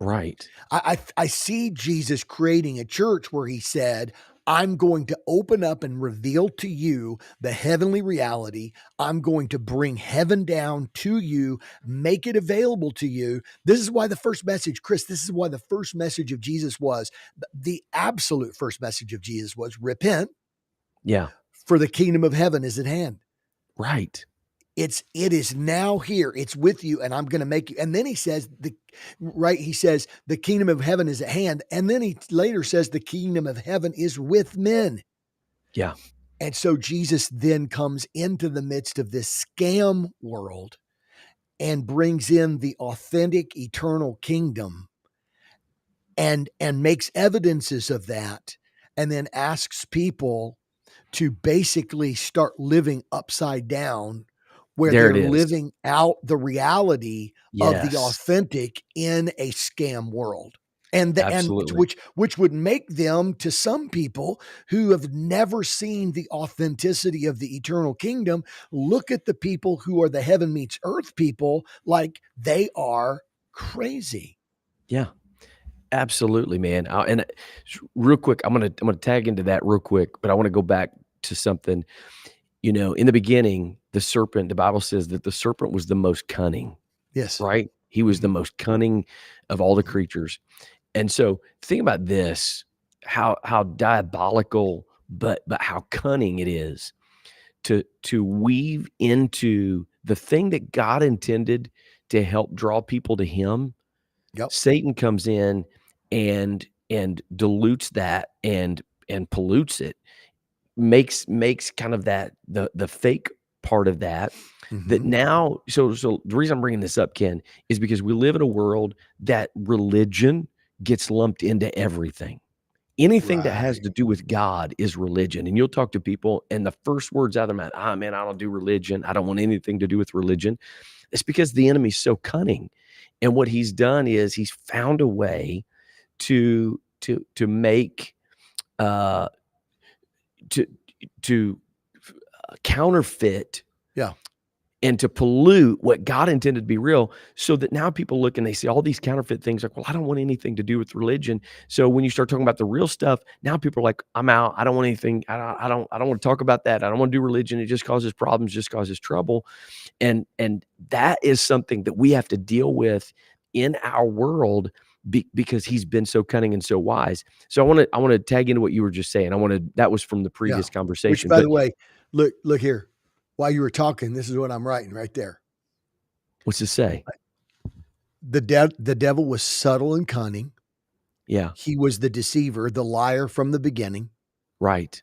Right. I see Jesus creating a church where he said, I'm going to open up and reveal to you the heavenly reality. I'm going to bring heaven down to you, make it available to you. This is why the first message, Chris, this is why the first message of Jesus was the absolute first message of Jesus was repent, Yeah. for the kingdom of heaven is at hand. Right. It is now here. It's with you, and I'm going to make you. And then he says he says the kingdom of heaven is at hand. And then he later says the kingdom of heaven is with men. Yeah. And so Jesus then comes into the midst of this scam world and brings in the authentic eternal kingdom and makes evidences of that, and then asks people to basically start living upside down, where There it they're is. living out the reality of the Yes. authentic in a scam world. And Absolutely. which would make them, to some people who have never seen the authenticity of the eternal kingdom, look at the people who are the heaven meets earth people like they are crazy. Yeah. Absolutely, man. Real quick, I'm gonna tag into that real quick, but I want to go back to something. In the beginning, the serpent. The Bible says that the serpent was the most cunning. Yes. Right? He was the Mhm. most cunning of all the creatures. And so think about this, how diabolical, but how cunning it is to weave into the thing that God intended to help draw people to him. Yep. Satan comes in and dilutes that and pollutes it, makes kind of that the fake part of that Mhm. now. So the reason I'm bringing this up, Ken, is because we live in a world that religion gets lumped into everything. Anything that has Right. to do with God is religion. And you'll talk to people, and the first words out of their mouth, man, I don't do religion. I don't want anything to do with religion. It's because the enemy's so cunning. And what he's done is he's found a way to make uh to to counterfeit Yeah. and to pollute what God intended to be real, so that now people look and they see all these counterfeit things like, well, I don't want anything to do with religion. So when you start talking about the real stuff, now people are like, I'm out. I don't want anything. I don't want to talk about that. I don't want to do religion. It just causes problems, just causes trouble. And that is something that we have to deal with in our world, because he's been so cunning and so wise. So I want to tag into what you were just saying. That was from the Yeah. previous Which, conversation, by but the way, look here. While you were talking, this is what I'm writing right there. what's to say? The devil was subtle and cunning. Yeah, He was the deceiver, the liar from the beginning. right.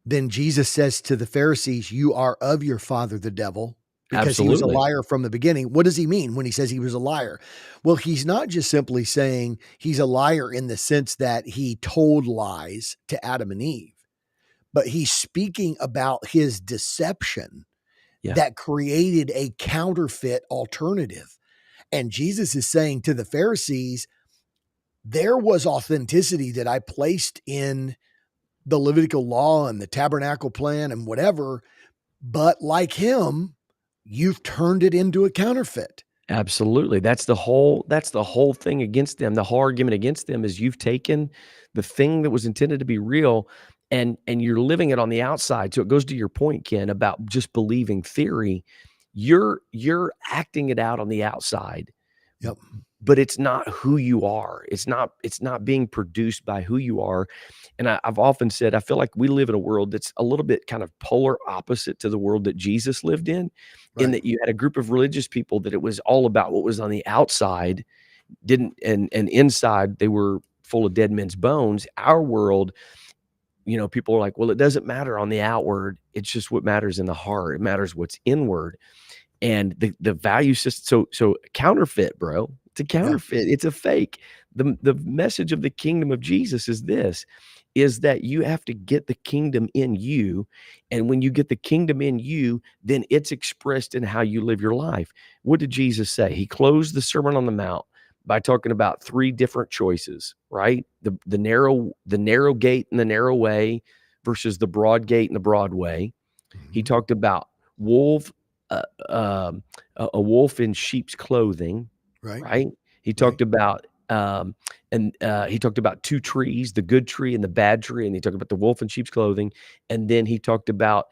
Then Jesus says to the Pharisees, "You are of your father, the devil," because he was a Absolutely. liar from the beginning. What does he mean when he says he was a liar? Well, he's not just simply saying he's a liar in the sense that he told lies to Adam and Eve, but he's speaking about his deception Yeah. that created a counterfeit alternative. And Jesus is saying to the Pharisees, there was authenticity that I placed in the Levitical law and the tabernacle plan and whatever, but like him, you've turned it into a counterfeit. Absolutely. That's the whole thing against them. The whole argument against them is you've taken the thing that was intended to be real and you're living it on the outside. So it goes to your point, Ken, about just believing theory. You're acting it out on the outside, Yep. but it's not who you are. It's not being produced by who you are. And I've often said I feel like we live in a world that's a little bit kind of polar opposite to the world that Jesus lived in Right. that you had a group of religious people that it was all about what was on the outside, didn't and inside they were full of dead men's bones. Our world, people are like, well, it doesn't matter on the outward. It's just what matters in the heart. It matters what's inward. And the value system, so counterfeit, bro. It's a Yeah. counterfeit. It's a fake. The message of the kingdom of Jesus is this, is that you have to get the kingdom in you. And when you get the kingdom in you, then it's expressed in how you live your life. What did Jesus say? He closed the Sermon on the Mount by talking about three different choices, right? The narrow gate and the narrow way versus the broad gate and the broad way. He Mhm. talked about wolf, uh, um, a wolf in sheep's clothing, Right. right? He Right. talked about and he talked about two trees, the good tree and the bad tree, and he talked about the wolf in sheep's clothing, and then he talked about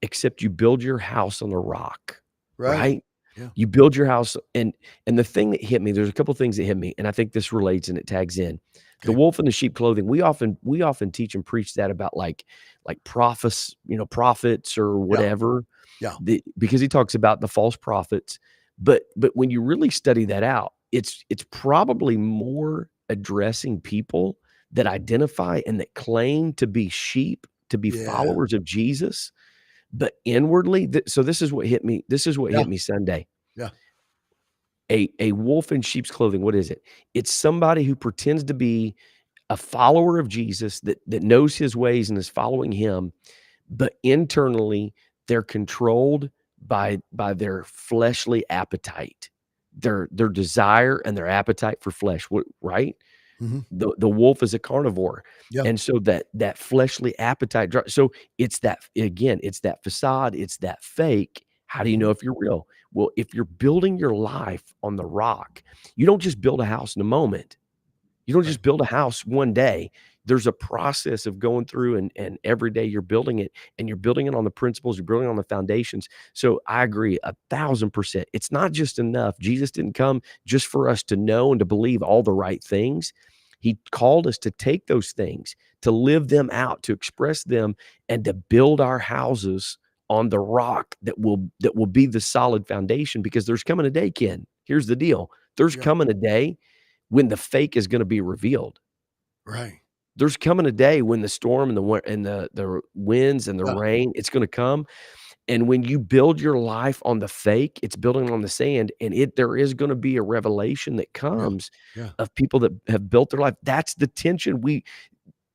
except you build your house on the rock, Right. right? Yeah. You build your house, and the thing that hit me, there's a couple things that hit me, and I think this relates and it tags in. The Okay. wolf in the sheep clothing, we often teach and preach that about like prophets, prophets or Yeah. whatever, Yeah. because he talks about the false prophets. But when you really study that out, it's probably more addressing people that identify and that claim to be sheep, to be Yeah. followers of Jesus, but inwardly, so this is what hit me. This is what Yeah. hit me Sunday. Yeah. A wolf in sheep's clothing. What is it? It's somebody who pretends to be a follower of Jesus that knows his ways and is following him, but internally they're controlled by their fleshly appetite, their desire and their appetite for flesh. What, right? Mhm. The wolf is a carnivore, Yeah. and so that fleshly appetite so it's that, again, it's that facade, it's that fake. How do you Mhm. know if you're real? Well, if you're building your life on the rock, you don't just build a house in a moment. You don't Right. just build a house one day. There's a process of going through, and every day you're building it, and you're building it on the principles, you're building on the foundations. So I agree 1,000%. It's not just enough. Jesus didn't come just for us to know and to believe all the right things. He called us to take those things, to live them out, to express them, and to build our houses on the rock that will be the solid foundation, because there's coming a day, Ken. Here's the deal. There's Yeah. coming a day when the fake is gonna be revealed. Right. There's coming a day when the storm and the winds and the Yeah. rain, it's gonna come, and when you build your life on the fake, it's building on the sand, and there is gonna be a revelation that Yeah. comes Yeah. of people that have built their life. That's the tension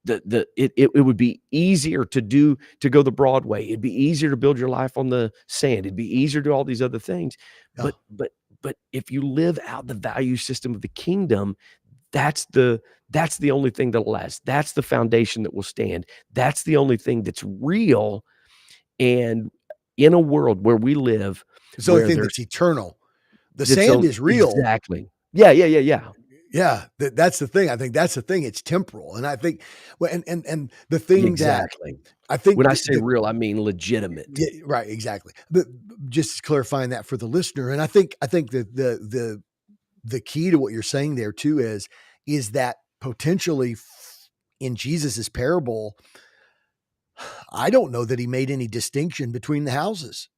it would be easier to go the broad way. It'd be easier to build your life on the sand. It'd be easier to do all these other things. Yeah. But if you live out the value system of the kingdom, that's the only thing that'll last. That's the foundation that will stand. That's the only thing that's real. And in a world where we live, It's the only where thing there's that's eternal. The that's sand on is real. exactly. Yeah, yeah, yeah, yeah. Yeah, that's the thing. I think that's the thing. It's temporal, and I think, well, and the thing that Exactly. I think When I say real, I mean legitimate. yeah, right, exactly. But just clarifying that for the listener, and I think that the key to what you're saying there too is that potentially in Jesus's parable, I don't know that he made any distinction between the houses.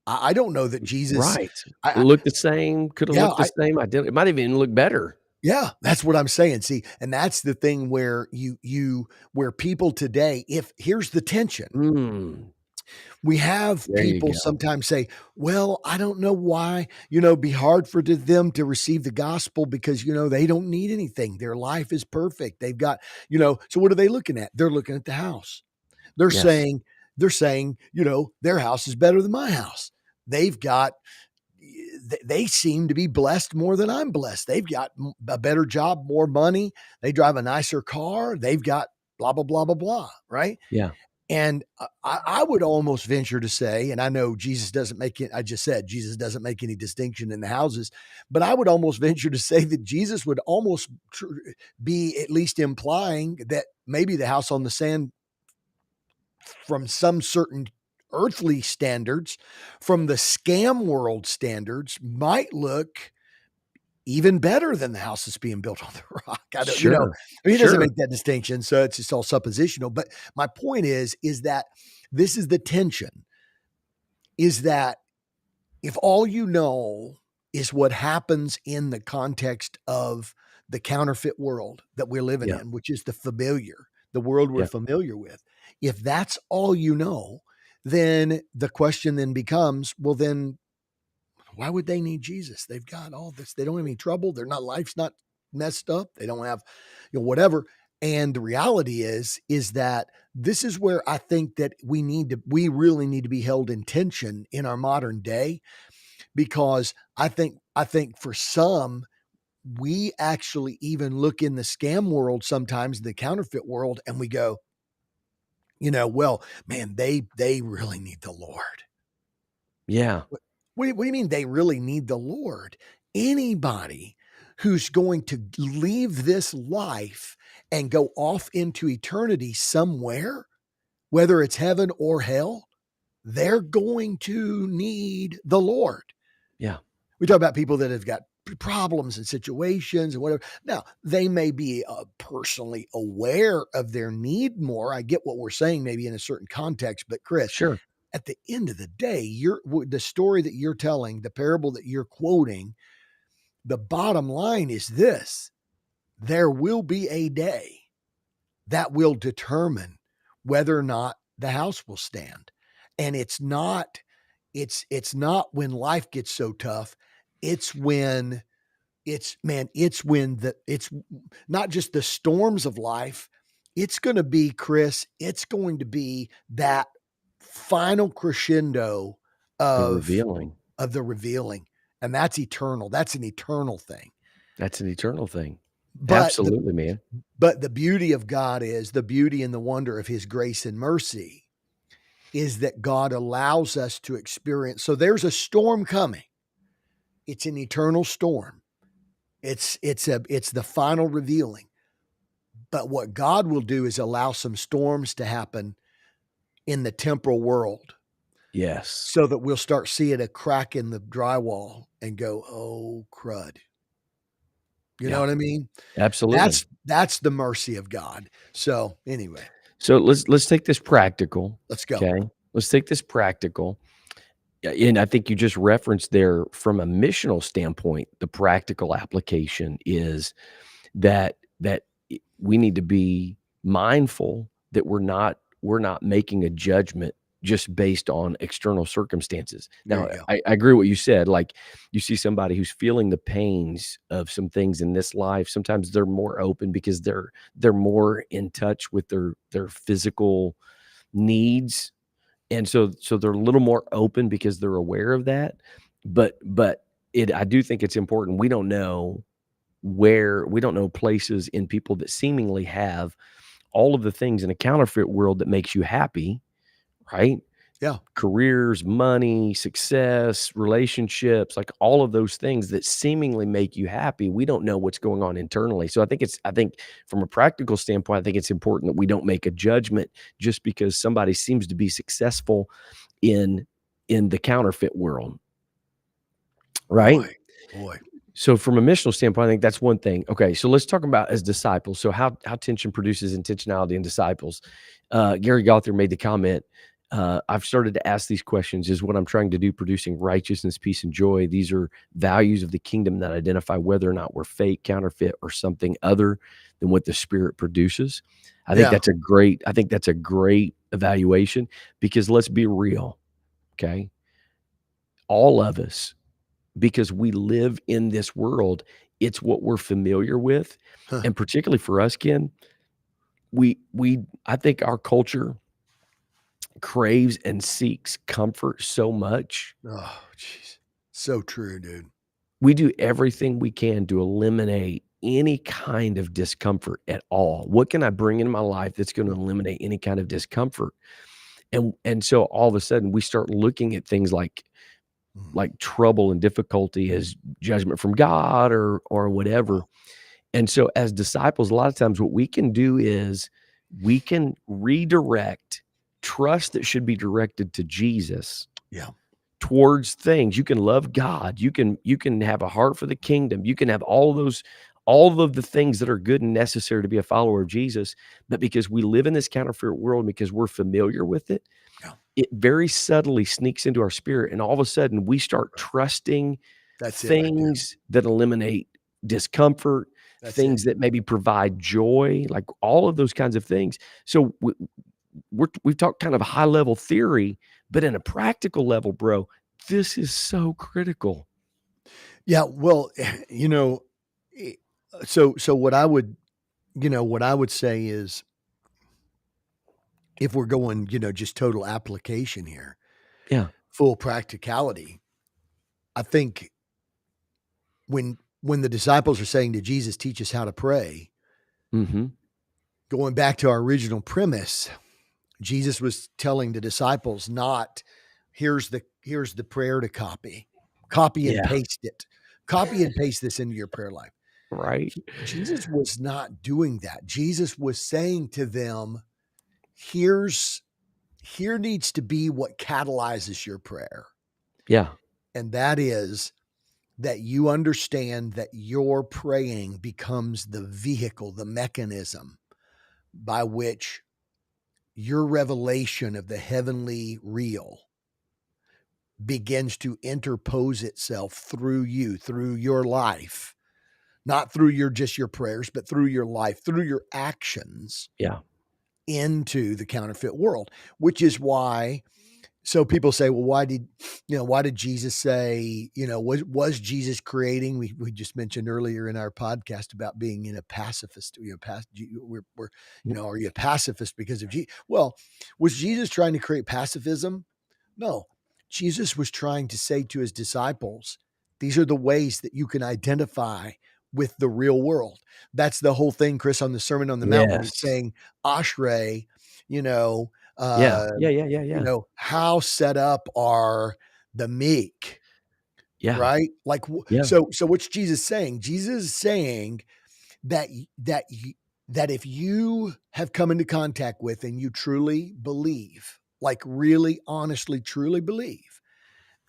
I don't know that Jesus. Right. It I looked the same, coulda yeah, looked the same, it might even look better. yeah, that's what I'm saying. See, and that's the thing where where people today, if here's the tension. Mm, We have there you people go. sometimes say, "Well, I don't know why, be hard for them to receive the gospel because, they don't need anything. Their life is perfect. They've got, so what are they looking at? They're looking at the house. They're Yes. saying, their house is better than my house. They've got they seem to be blessed more than I'm blessed. They've got a better job, more money. They drive a nicer car. They've got blah, blah, blah, blah, blah, right? Yeah. And I would almost venture to say, and I know Jesus doesn't make it, I just said Jesus doesn't make any distinction in the houses, but I would almost venture to say that Jesus would almost be at least implying that maybe the house on the sand, from some certain earthly standards, from the scam world standards, might look even better than the house that's being built on the rock. I don't, Sure. I mean, he doesn't Sure. make that distinction, so it's just all suppositional. But my point is that this is the tension: is that if all you know is what happens in the context of the counterfeit world that we're living Yeah. in, which is the familiar, the world we're Yeah. familiar with, if that's all you know, then the question then becomes, well, then why would they need Jesus? They've got all this. They don't have any trouble. They're not, life's not messed up. They don't have, whatever. And the reality is that this is where I think that we really need to be held in tension in our modern day, because I think for some, we actually even look in the scam world sometimes, the counterfeit world, and we go, well, man, they really need the Lord. Yeah. What do you mean they really need the Lord? Anybody who's going to leave this life and go off into eternity somewhere, whether it's heaven or hell, they're going to need the Lord. Yeah. We talk about people that have got problems and situations and whatever. Now, they may be personally aware of their need more. I get what we're saying, maybe in a certain context, but Chris, Sure. at the end of the day, the story that you're telling, the parable that you're quoting, the bottom line is this: there will be a day that will determine whether or not the house will stand. And it's not when life gets so tough. It's when it's not just the storms of life. It's going to be, Chris, it's going to be that final crescendo The of revealing. the revealing. And that's eternal. That's an eternal thing. That's an eternal thing. But the Absolutely, man. but the beauty of God, is the beauty and the wonder of his grace and mercy, is that God allows us to experience. So there's a storm coming. It's an eternal storm. It's the final revealing. But what God will do is allow some storms to happen in the temporal world, Yes. so that we'll start seeing a crack in the drywall and go, "Oh crud." You know Yeah. what I mean? Absolutely. That's the mercy of God. So anyway, So let's take this practical. let's go. Okay. Let's take this practical. Yeah, and I think you just referenced there from a missional standpoint, the practical application is that we need to be mindful that we're not making a judgment just based on external circumstances. There Now, you go. I agree what you said. Like, you see somebody who's feeling the pains of some things in this life. Sometimes they're more open because they're more in touch with their physical needs, and so they're a little more open because they're aware of that. But I do think it's important. We don't know places in people that seemingly have all of the things in a counterfeit world that makes you happy, right? Yeah. Careers, money, success, relationships, like all of those things that seemingly make you happy. We don't know what's going on internally. So I think from a practical standpoint, I think it's important that we don't make a judgment just because somebody seems to be successful in the counterfeit world, right? Boy, boy. So from a missional standpoint, I think that's one thing. Okay, so let's talk about as disciples. So how tension produces intentionality in disciples. Gary Gother made the comment. I've started to ask these questions: is what I'm trying to do producing righteousness, peace, and joy? These are values of the kingdom that identify whether or not we're fake, counterfeit, or something other than what the Spirit produces. Yeah. I think that's a great evaluation, because let's be real, okay? All of us, because we live in this world, it's what we're familiar with, Huh. and particularly for us, Ken, we I think our culture craves and seeks comfort so much. Oh, jeez. So true, dude. We do everything we can to eliminate any kind of discomfort at all? What can I bring into my life that's gonna eliminate any kind of discomfort? And so all of a sudden, we start looking at things Mm. like trouble and difficulty as judgment from God or whatever. Wow. And so as disciples, a lot of times what we can do is we can redirect trust that should be directed to Jesus Yeah. towards things. You can love God. You can have a heart for the kingdom. You can have all of the things that are good and necessary to be a follower of Jesus. But because we live in this counterfeit world, because we're familiar with it, Yeah. it very subtly sneaks into our spirit. And all of a sudden we start trusting That's it right there. things that eliminate discomfort, That's it. things that maybe provide joy, like all of those kinds of things. So we've talked kind of high level theory, but in a practical level, bro, this is so critical. Yeah. Well, you know, eh, so what I would, what I would say is if we're going, just total application here, Yeah. full practicality, I think when the disciples are saying to Jesus, teach us how to pray, Mhm. going back to our original premise, Jesus was telling the disciples not here's the prayer to copy and Yeah. paste it. Copy and paste this into your prayer life. Right. Jesus was not doing that. Jesus was saying to them, here's here needs to be what catalyzes your prayer. Yeah. And that is that you understand that your praying becomes the vehicle, the mechanism by which your revelation of the heavenly real begins to interpose itself through you, through your life, not through your prayers, but through your life, through your actions Yeah. into the counterfeit world, which is why. So people say, well, why did Jesus say, was Jesus creating? We just mentioned earlier in our podcast about being in a pacifist, we're, are you a pacifist because of Jesus? Well, was Jesus trying to create pacifism? No, Jesus was trying to say to his disciples, these are the ways that you can identify with the real world. That's the whole thing, Chris, on the Sermon on the Mount when he's Yes. saying, Ashrei, you know, Yeah. uh, Yeah, yeah, yeah, yeah. how set up are the meek, Yeah. right? Like, Yeah. so what's Jesus saying? Jesus is saying that, that if you have come into contact with and you truly believe, like really, honestly, truly believe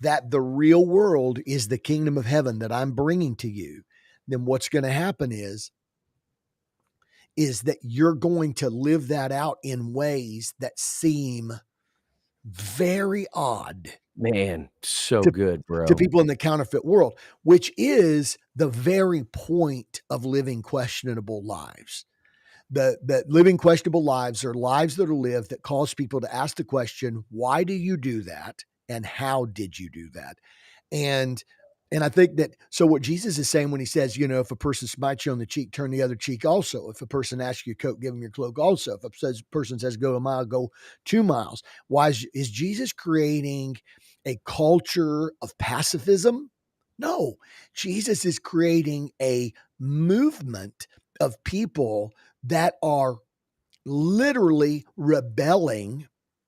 that the real world is the kingdom of heaven that I'm bringing to you, then what's going to happen is that you're going to live that out in ways that seem very odd Man, so to good, to bro. people in the counterfeit world, which is the very point of living questionable lives. The living questionable lives are lives that are lived that cause people to ask the question, why do you do that? And how did you do that? And and I think that so what Jesus is saying when he says, if a person smites you on the cheek, turn the other cheek also. If a person asks you a coat, give them your cloak also. If person says go a mile, go 2 miles. Why is Jesus creating a culture of pacifism? No, Jesus is creating a movement of people that are literally rebelling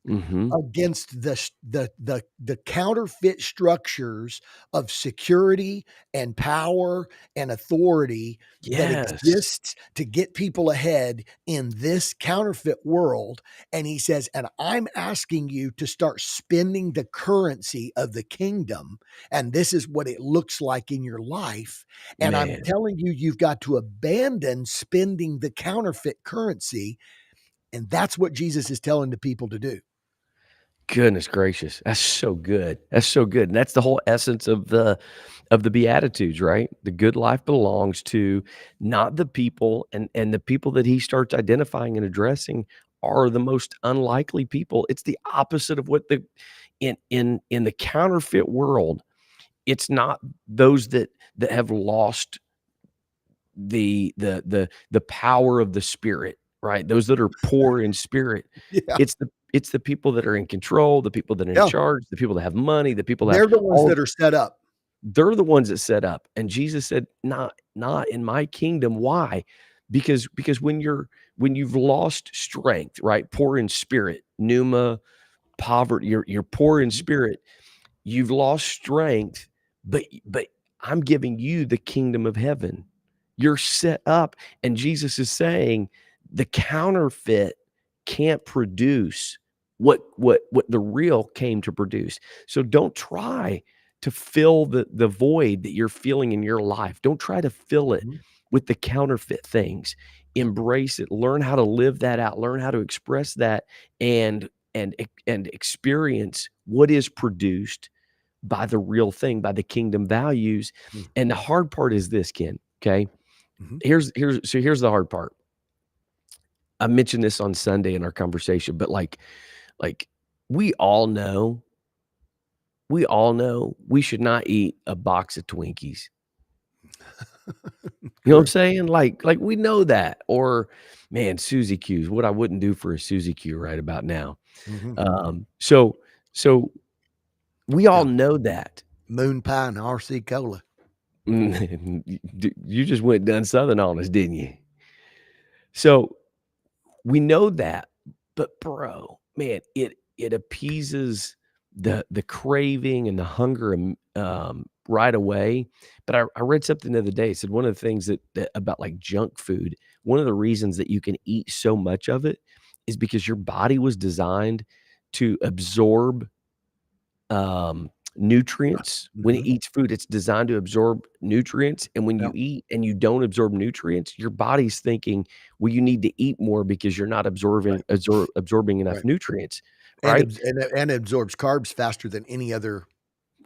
Mhm. against the counterfeit structures of security and power and authority that Yes. exists to get people ahead in this counterfeit world. And he says, and I'm asking you to start spending the currency of the kingdom, and this is what it looks like in your life. And I'm Man. telling you, you've got to abandon spending the counterfeit currency, and that's what Jesus is telling the people to do. Goodness gracious. That's so good. That's so good. And that's the whole essence of the Beatitudes, right? The good life belongs to not the people, and the people that he starts identifying and addressing are the most unlikely people. It's the opposite of what the in the counterfeit world, it's not those that have lost the power of the spirit, right? Those that are poor in spirit. Yeah. It's the people that are in control, the people that are in Yeah. charge, the people that have money, the people that have They're the ones all that are set up. They're the ones that set up. And Jesus said, not in my kingdom. Why? Because when you've lost strength, right? Poor in spirit, pneuma, poverty, you're poor in Mhm. spirit, you've lost strength, but I'm giving you the kingdom of heaven. You're set up, and Jesus is saying the counterfeit can't produce what the real came to produce. So don't try to fill the void that you're feeling in your life. Don't try to fill it Mhm. with the counterfeit things. Yep. Embrace it. Learn how to live that out. Learn how to express that and experience what is produced by the real thing, by the kingdom values. Mm. And the hard part is this, Ken. Okay. Mhm. Here's the hard part. I mentioned this on Sunday in our conversation, but like we all know, we should not eat a box of Twinkies. You know what I'm Correct. saying? Like we know that. Or man, Suzy Q's, what I wouldn't do for a Suzy Q right about now. Mhm. So we all Yeah. know that. Moon pie and RC cola. You just went done Southern on us, didn't you? So we know that, but bro, man, it appeases the craving and the hunger right away. But I read something the other day. It said one of the things that about like junk food, one of the reasons that you can eat so much of it is because your body was designed to absorb nutrients. When it Mhm. eats food, it's designed to absorb nutrients, and when you Yep. eat and you don't absorb nutrients, your body's thinking, "Well, you need to eat more because you're not Right. absorbing enough Right. nutrients," And right? and absorbs carbs faster than any other.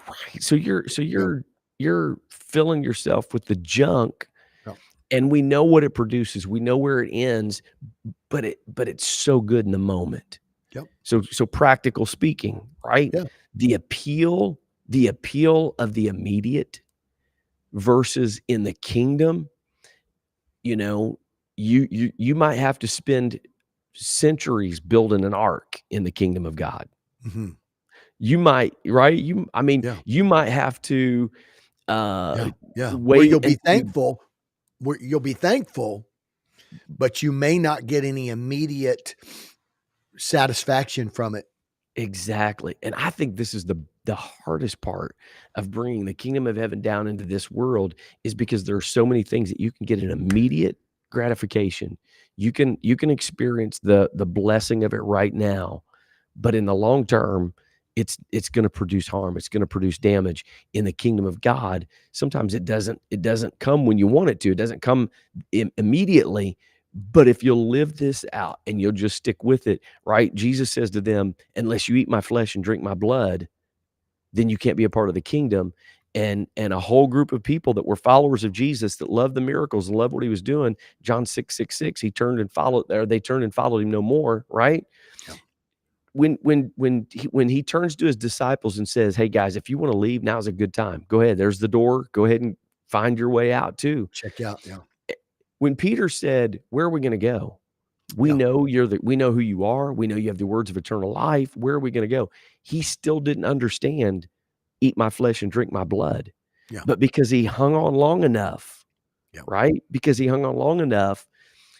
Right, so Yep. you're filling yourself with the junk, Yep. and we know what it produces, we know where it ends, but it's so good in the moment. Yep. So practical speaking, right? Yeah. The appeal of the immediate versus in the kingdom, you know, you might have to spend centuries building an ark in the kingdom of God. Mhm. You might, right? I mean, Yeah. you might have to, uh, Yeah. Yeah. Where wait you'll be until you thankful, but you may not get any immediate satisfaction from it. exactly, and I think this is the hardest part of bringing the kingdom of heaven down into this world is because there are so many things that you can get an immediate gratification. You can experience the blessing of it right now, but in the long term, it's gonna produce harm, it's gonna produce damage. In the kingdom of God, sometimes it doesn't come when you want it to, it doesn't come immediately, but if you'll live this out and you'll just stick with it, right? Jesus says to them, "Unless you eat my flesh and drink my blood, then you can't be a part of the kingdom." And a whole group of people that were followers of Jesus that loved the miracles and loved what he was doing, John 6:66, he turned and followed, or they turned and followed him no more, right? Yeah. When he turns to his disciples and says, "Hey guys, if you want to leave, now's a good time. Go ahead. There's the door. Go ahead and find your way out too." Check out. Yeah. When Peter said, "Where are we going to go? Yeah. We know who you are. We know you have the words of eternal life. Where are we going to go?" He still didn't understand, "Eat my flesh and drink my blood." Yeah. But because he hung on long enough, Yeah. right? Because he hung on long enough,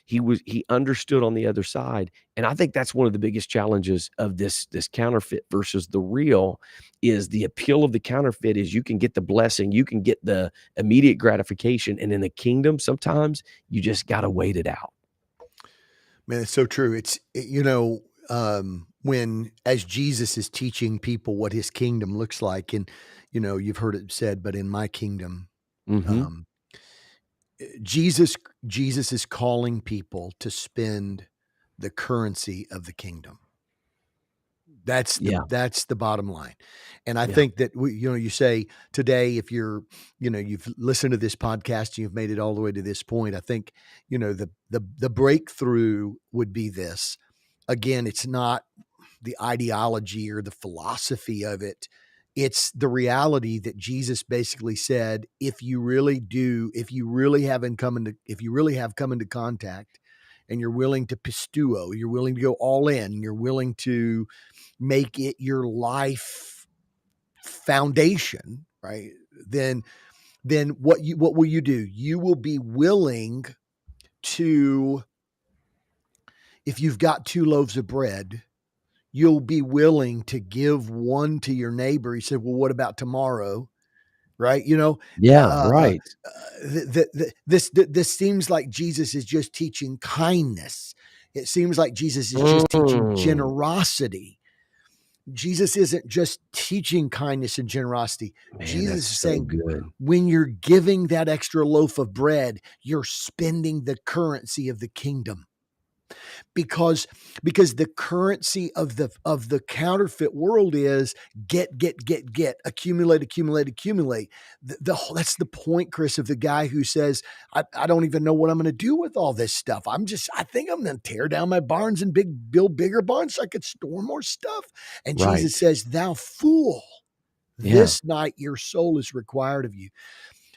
he understood on the other side. And I think that's one of the biggest challenges of this counterfeit versus the real is the appeal of the counterfeit is you can get the blessing, you can get the immediate gratification. And in the kingdom, sometimes you just gotta wait it out. Man, it's so true. When as Jesus is teaching people what his kingdom looks like, and you've heard it said, but in my kingdom, Mhm. um, Jesus Jesus is calling people to spend the currency of the kingdom. Yeah, That's the bottom line. And I yeah. think that you say today, if you've listened to this podcast and you've made it all the way to this point, I think, the breakthrough would be this. Again, it's not the ideology or the philosophy of it. It's the reality that Jesus basically said, if you really have come into contact and you're willing to pistuo, you're willing to go all in, you're willing to make it your life foundation, right? then what will you do? You will be willing to, if you've got 2 loaves of bread, you'll be willing to give one to your neighbor. He said, well, what about tomorrow? Right? Yeah, right. This seems like Jesus is just teaching kindness. It seems like Jesus is just teaching Mm. generosity. Jesus isn't just teaching kindness and generosity. Man, Jesus that's is so saying, good. when you're giving that extra loaf of bread, you're spending the currency of the kingdom. Because the currency of the counterfeit world is get, accumulate. That's the point, Chris, of the guy who says, I don't even know what I'm going to do with all this stuff. I think I'm going to tear down my barns and build bigger barns so I could store more stuff. And Jesus Right. says, thou fool, Yeah. this night your soul is required of you.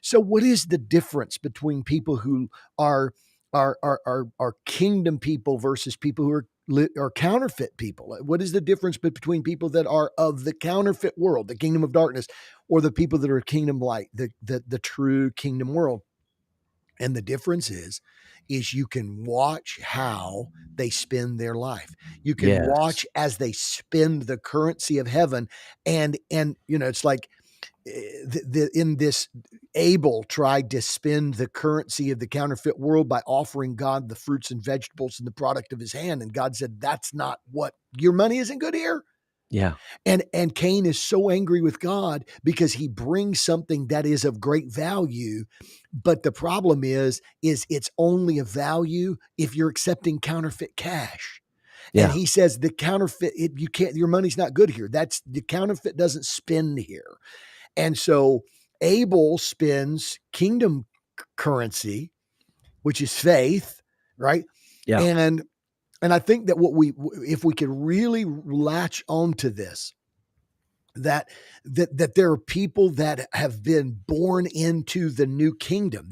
So, what is the difference between people who are are kingdom people versus people who are counterfeit people? What is the difference between people that are of the counterfeit world, the kingdom of darkness, or the people that are kingdom light, the true kingdom world? And the difference is you can watch how they spend their life. You can Yes. watch as they spend the currency of heaven, and it's like, in this, Abel tried to spend the currency of the counterfeit world by offering God the fruits and vegetables and the product of his hand. And God said, that's not what, your money isn't good here. Yeah. And Cain is so angry with God because he brings something that is of great value. But the problem is it's only of value if you're accepting counterfeit cash. And Yeah. he says the counterfeit, you can't, your money's not good here. That's, the counterfeit doesn't spend here. And so Abel spends kingdom currency, which is faith, right? Yeah. And I think that if we could really latch onto this, that there are people that have been born into the new kingdom.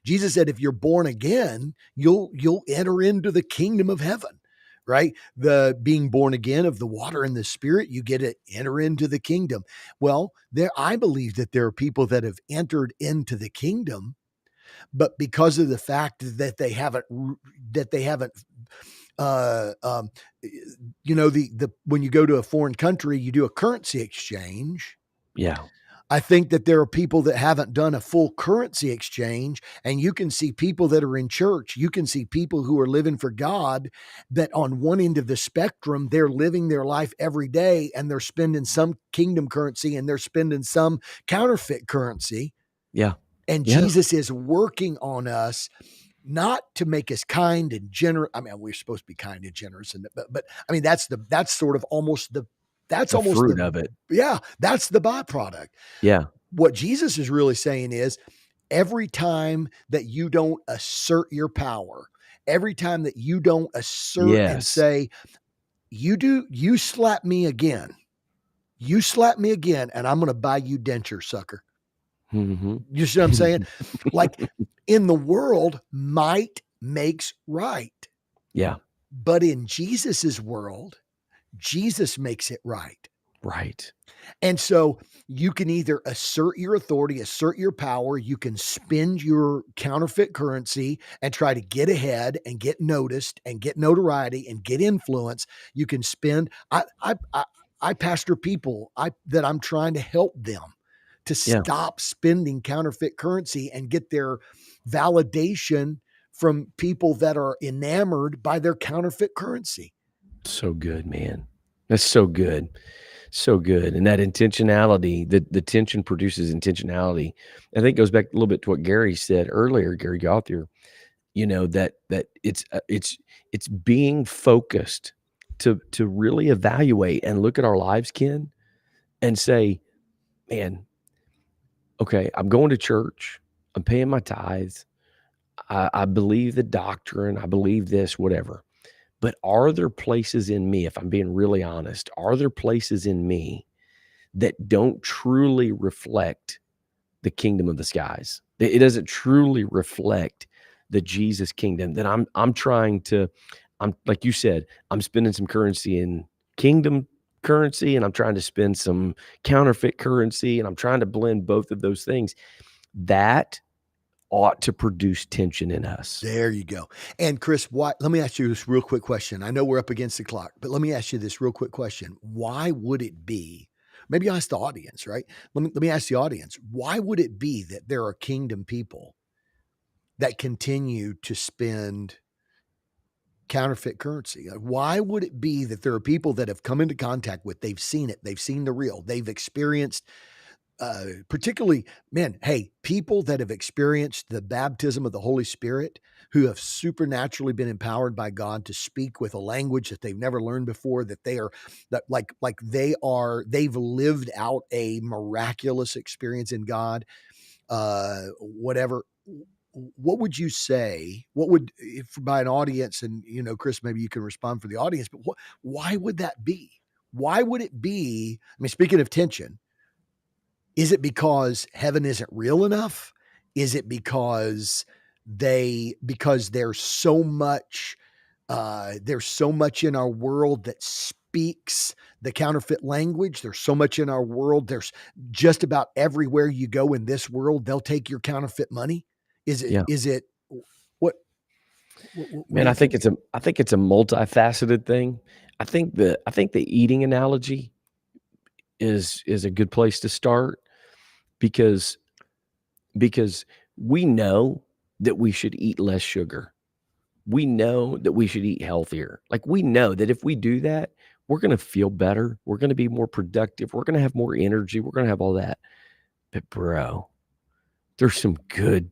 Jesus said, if you're born again, you'll enter into the kingdom of heaven. Right? The being born again of the water and the spirit, you get to enter into the kingdom. Well, I believe that there are people that have entered into the kingdom, but because of the fact that they haven't uh, um, the when you go to a foreign country, you do a currency exchange. Yeah. I think that there are people that haven't done a full currency exchange, and you can see people that are in church. You can see people who are living for God that on one end of the spectrum, they're living their life every day and they're spending some kingdom currency and they're spending some counterfeit currency. Yeah. And Yeah. Jesus is working on us not to make us kind and generous. I mean, we're supposed to be kind and generous, but I mean, that's sort of almost the, that's The almost fruit the, of it. yeah, that's the byproduct. Yeah. What Jesus is really saying is, every time that you don't assert your power, every time that you don't assert and Yes. say, you slap me again, and I'm going to buy you denture, sucker. Mhm. You see what I'm saying? Like, in the world, might makes right. Yeah. But in Jesus's world, Jesus makes it right. Right. And so you can either assert your authority, assert your power, you can spend your counterfeit currency and try to get ahead and get noticed and get notoriety and get influence. You can spend, I pastor people that I'm trying to help them to Yeah. stop spending counterfeit currency and get their validation from people that are enamored by their counterfeit currency. So good, man. That's so good. So good. And that intentionality, the tension produces intentionality. I think it goes back a little bit to what Gary said earlier, Gary Gauthier, that it's being focused to really evaluate and look at our lives, Ken, and say, man, okay, I'm going to church, I'm paying my tithes, I believe the doctrine, I believe this, whatever. But are there places in me, if I'm being really honest, are there places in me that don't truly reflect the kingdom of the skies? It doesn't truly reflect the Jesus kingdom. That I'm trying to, I'm like you said, I'm spending some currency in kingdom currency and I'm trying to spend some counterfeit currency and I'm trying to blend both of those things, that ought to produce tension in us. There you go. And Chris, why let me ask you this real quick question. I know we're up against the clock, but let me ask you this real quick question. Why would it be, maybe I'll ask the audience, right? Let me ask the audience, why would it be that there are kingdom people that continue to spend counterfeit currency? Like, why would it be that there are people that have come into contact with, they've seen it, they've seen the real, they've experienced particularly, man, hey, people that have experienced the baptism of the Holy Spirit, who have supernaturally been empowered by God to speak with a language that they've never learned before, that they are that like they've lived out a miraculous experience in God, whatever. What would you say? What would, if by an audience, and Chris, maybe you can respond for the audience, but why would that be? Why would it be? I mean, speaking of tension, is it because heaven isn't real enough? Is it because there's so much in our world that speaks the counterfeit language? There's so much in our world. There's just about everywhere you go in this world, they'll take your counterfeit money. Is it Yeah. is it what what do Man, you think? I think it's a multifaceted thing. I think the eating analogy is a good place to start because because we know that we should eat less sugar. We know that we should eat healthier. Like, we know that if we do that, we're gonna feel better, we're gonna be more productive, we're gonna have more energy, we're gonna have all that. But bro, there's some good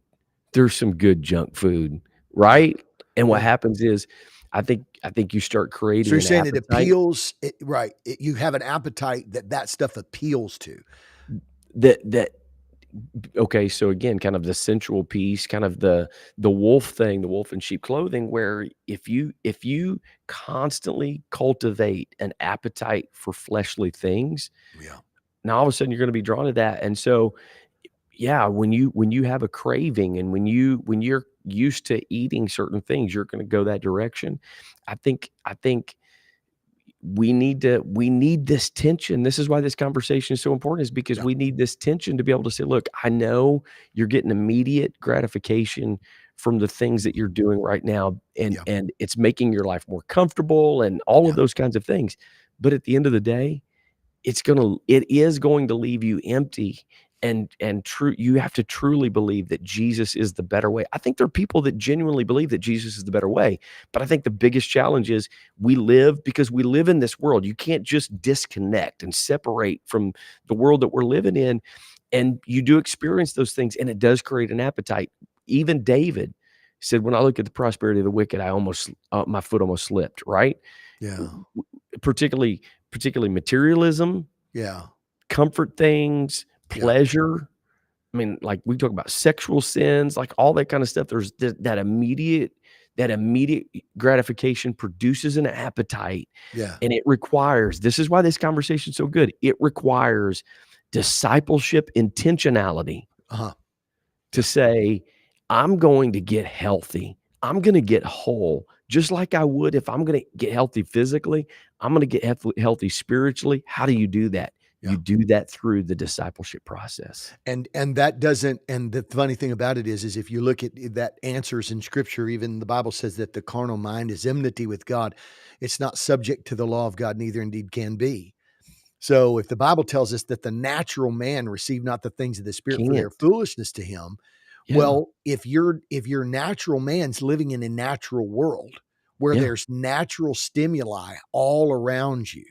there's some good junk food, Yeah, right? And what yeah. happens is I think you start So creating you're an saying it appetite appeals, right? You have an appetite that stuff appeals to. that okay, so again, kind of the sensual piece, kind of the wolf thing, the wolf in sheep clothing, where if you constantly cultivate an appetite for fleshly things, Yeah, now all of a sudden you're gonna be drawn to that. And so, yeah, when you have a craving and when you're used to eating certain things, you're gonna go that direction. I think we need this tension. This is why this conversation is so important, is because yeah, we need this tension to be able to say, look, I know you're getting immediate gratification from the things that you're doing right now, yeah, and it's making your life more comfortable and all of yeah, those kinds of things. But at the end of the day, it is going to leave you empty, and true, you have to truly believe that Jesus is the better way. I think there are people that genuinely believe that Jesus is the better way, but I think the biggest challenge is we live in this world. You can't just disconnect and separate from the world that we're living in, and you do experience those things, and it does create an appetite. Even David said, "When I look at the prosperity of the wicked, I almost my foot almost slipped," right? yeah, Particularly materialism, yeah, comfort things, yeah, pleasure. I mean, like, we talk about sexual sins, like, all that kinda stuff. There's that immediate gratification produces an appetite, yeah. and it requires, this is why this conversation is so good, it requires discipleship intentionality Uh-huh. to Yeah, say, "I'm going to get healthy. I'm gonna get whole, just like I would if I'm gonna get healthy physically, I'm gonna get healthy spiritually." How do you do that? yeah. You do that through the discipleship process. And that doesn't, and the funny thing about it is if you look at that answers in scripture, even the Bible says that the carnal mind is enmity with God. It's not subject to the law of God, neither indeed can be. So if the Bible tells us that the natural man receive not the things of the spirit for their Can't. foolishness to him, Yeah, well, if your natural man's living in a natural world where yeah, there's natural stimuli all around you,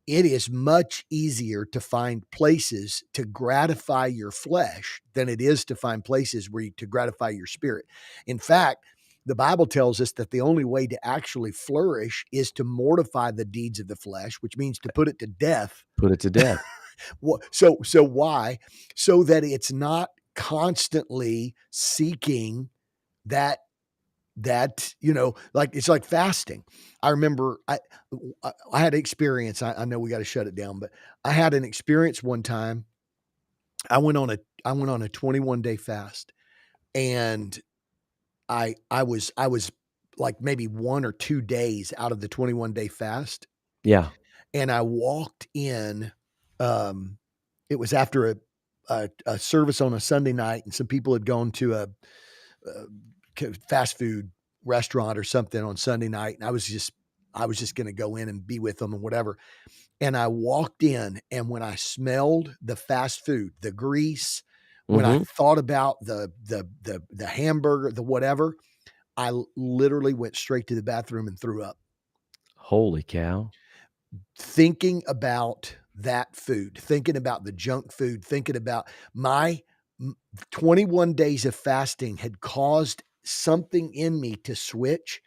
it is much easier to find places to gratify your flesh than it is to find places to gratify your spirit. In fact, the Bible tells us that the only way to actually flourish is to mortify the deeds of the flesh, which means to put it to death. put it to death. So why? So that it's not constantly seeking that like it's like fasting. I remember I had an experience. I know we got to shut it down, but I had an experience one time. I went on a 21-day fast, and I was like maybe 1 or 2 days out of the 21-day fast, Yeah, and I walked in. Um, it was after a service on a Sunday night, and some people had gone to a fast food restaurant or something on Sunday night, and I was just going to go in and be with them and whatever. And I walked in, and when I smelled the fast food, the grease, when I Mhm. thought about the hamburger, the whatever, I literally went straight to the bathroom and threw up. Holy cow. Thinking about that food, thinking about the junk food, thinking about my 21 days of fasting had caused something in me to switch,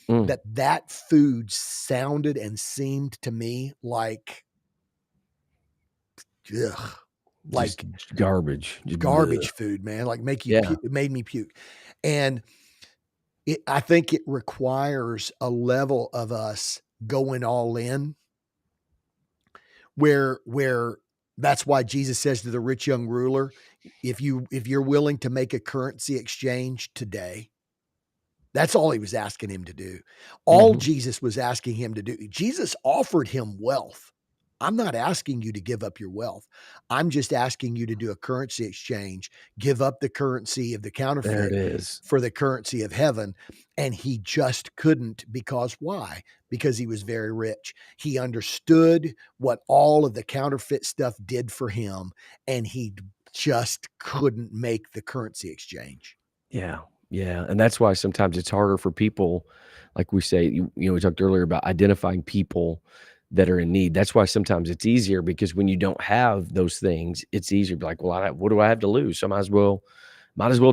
Mm. that food sounded and seemed to me ugh, Just like garbage. Just bleh. garbage food, man, like make you Yeah. it made me puke. And I think it requires a level of us going all in where that's why Jesus says to the rich young ruler, if you're willing to make a currency exchange today, that's all he was asking him to do. All Mhm. Jesus was asking him to do. Jesus offered him wealth. I'm not asking you to give up your wealth. I'm just asking you to do a currency exchange, give up the currency of the There it counterfeit is. for the currency of heaven. And he just couldn't, because why? Because he was very rich. He understood what all of the counterfeit stuff did for him, and he just couldn't make the currency exchange. Yeah, yeah, and that's why sometimes it's harder for people, like we say, we talked earlier about identifying people that are in need. That's why sometimes it's easier because when you don't have those things, it's easier to be like, "Well, what do I have to lose? So might as well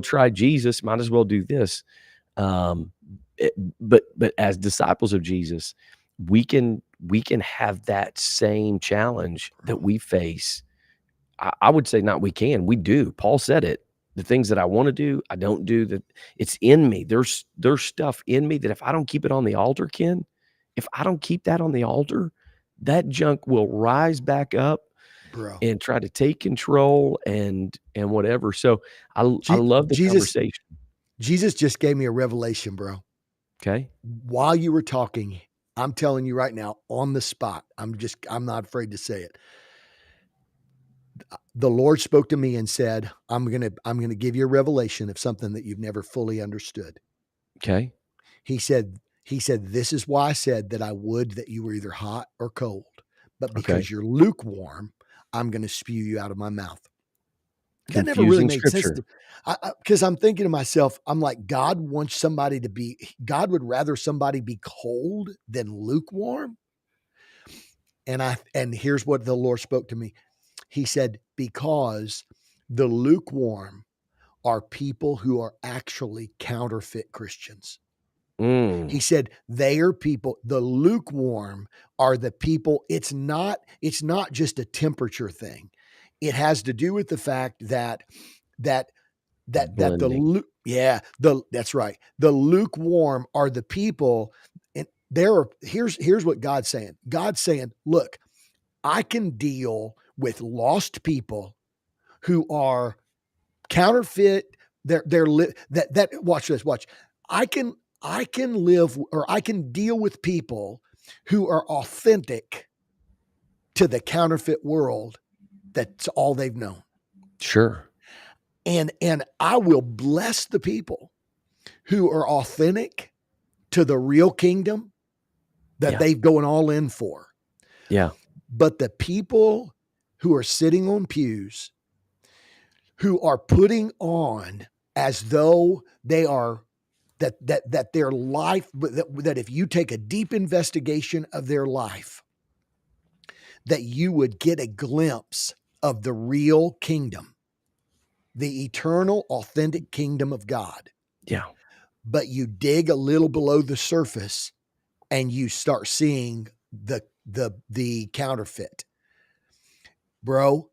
try Jesus, might as well do this." Um, but as disciples of Jesus, we can have that same challenge that Bro. we face. I would say not we can, we do. Paul said it. The things that I wanna do, I don't do. That it's in me. There's stuff in me that if I don't keep it on the altar, Ken, if I don't keep that on the altar, that junk will rise back up Bro. and try to take control and whatever. So I Je- love the Jesus conversation. Jesus just gave me a revelation, bro. Okay. While you were talking, I'm telling you right now, on the spot, I'm not afraid to say it. The Lord spoke to me and said, I'm gonna give you a revelation of something that you've never fully understood. Okay. He said, this is why I said that I would that you were either hot or cold, but Okay. because you're lukewarm, I'm gonna spew you out of my mouth. That never really Confusing made sense scripture. to because I'm thinking to myself, I'm like, God wants somebody to be, God would rather somebody be cold than lukewarm. And here's what the Lord spoke to me. He said, because the lukewarm are people who are actually counterfeit Christians. Mm, He said they are people, the lukewarm are the people. It's not just a temperature thing. It has to do with the fact that that the blending. yeah, that's right. The lukewarm are the people, and there are here's what God's saying. God's saying, look, I can deal with lost people who are counterfeit. That watch this, watch. I can I can live, or I can deal with people who are authentic to the counterfeit world. That's all they've known. Sure. And I will bless the people who are authentic to the real kingdom that Yeah. they've going all in for. Yeah. But the people who are sitting on pews, who are putting on as though they are that their life, that if you take a deep investigation of their life, that you would get a glimpse of the real kingdom, the eternal authentic kingdom of God. Yeah. But you dig a little below the surface and you start seeing the counterfeit. Bro,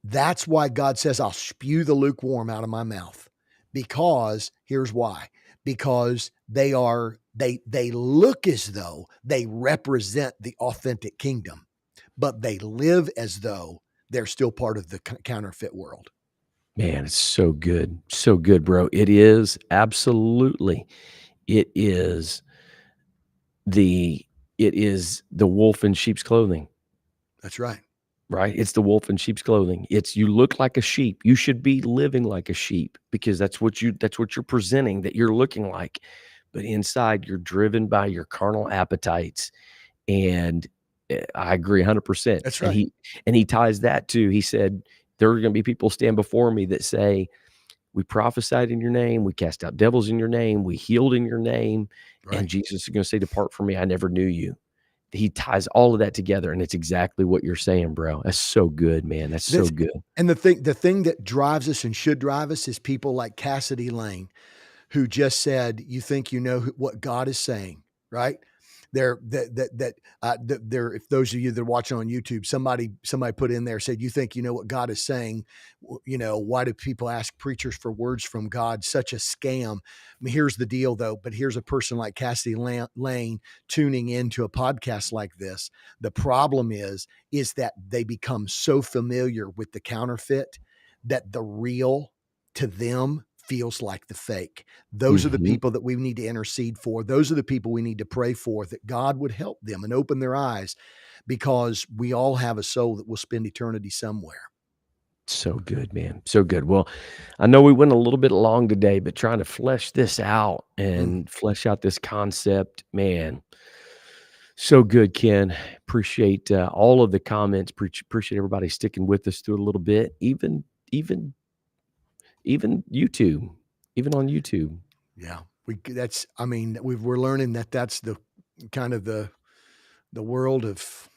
that's why God says I'll spew the lukewarm out of my mouth. Because here's why. Because they look as though they represent the authentic kingdom, but they live as though they're still part of the counterfeit world. Man, it's so good. So good, bro. It is absolutely. It is the it is the wolf in sheep's clothing. That's right. right? It's the wolf in sheep's clothing. It's you look like a sheep. You should be living like a sheep because that's what you're presenting that you're looking like. But inside you're driven by your carnal appetites. And I agree 100%. That's right. And he ties that to he said there are going to be people stand before me that say we prophesied in your name, we cast out devils in your name, we healed in your name, and Right. Jesus is going to say depart from me, I never knew you. He ties all of that together, and it's exactly what you're saying, bro. That's so good, man. That's so That's good. and the thing that drives us and should drive us is people like Cassidy Lane, who just said, "You think you know what God is saying, right?" There, there. If those of you that are watching on YouTube, somebody put in there said, "You think you know what God is saying? You know, why do people ask preachers for words from God? Such a scam." I mean, here's the deal, though. But here's a person like Cassidy Lane tuning into a podcast like this. The problem is that they become so familiar with the counterfeit that the real to them feels like the fake. Those are the Mhm. people that we need to intercede for. Those are the people we need to pray for, that God would help them and open their eyes, because we all have a soul that will spend eternity somewhere. So good, man. So good. Well, I know we went a little bit long today, but trying to flesh this out Mm, and flesh out this concept, man, so good, Ken. Appreciate all of the comments. Appreciate everybody sticking with us through a little bit, even, even YouTube, even on YouTube. yeah, that's. I mean, we're learning that that's the kind of the world of.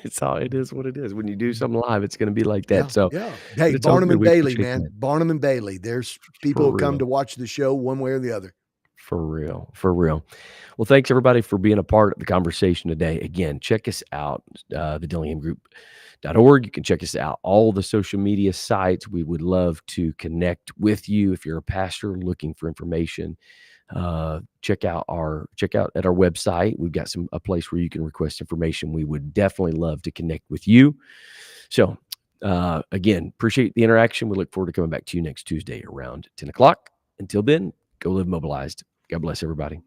It's all it is what it is. When you do something live, it's gonna be like that, Yeah, so yeah. Hey, but it's all Barnum good, and we Bailey, appreciate man, that. Barnum and Bailey. There's For people who come real, to watch the show one way or the other. for real, for real. Well, thanks everybody for being a part of the conversation today. Again, check us out, thedillinghamgroup.org. You can check us out all the social media sites. We would love to connect with you if you're a pastor looking for information. Check out at our website. We've got a place where you can request information. We would definitely love to connect with you. So, again, appreciate the interaction. We look forward to coming back to you next Tuesday around 10 o'clock. Until then, go live mobilized. God bless everybody.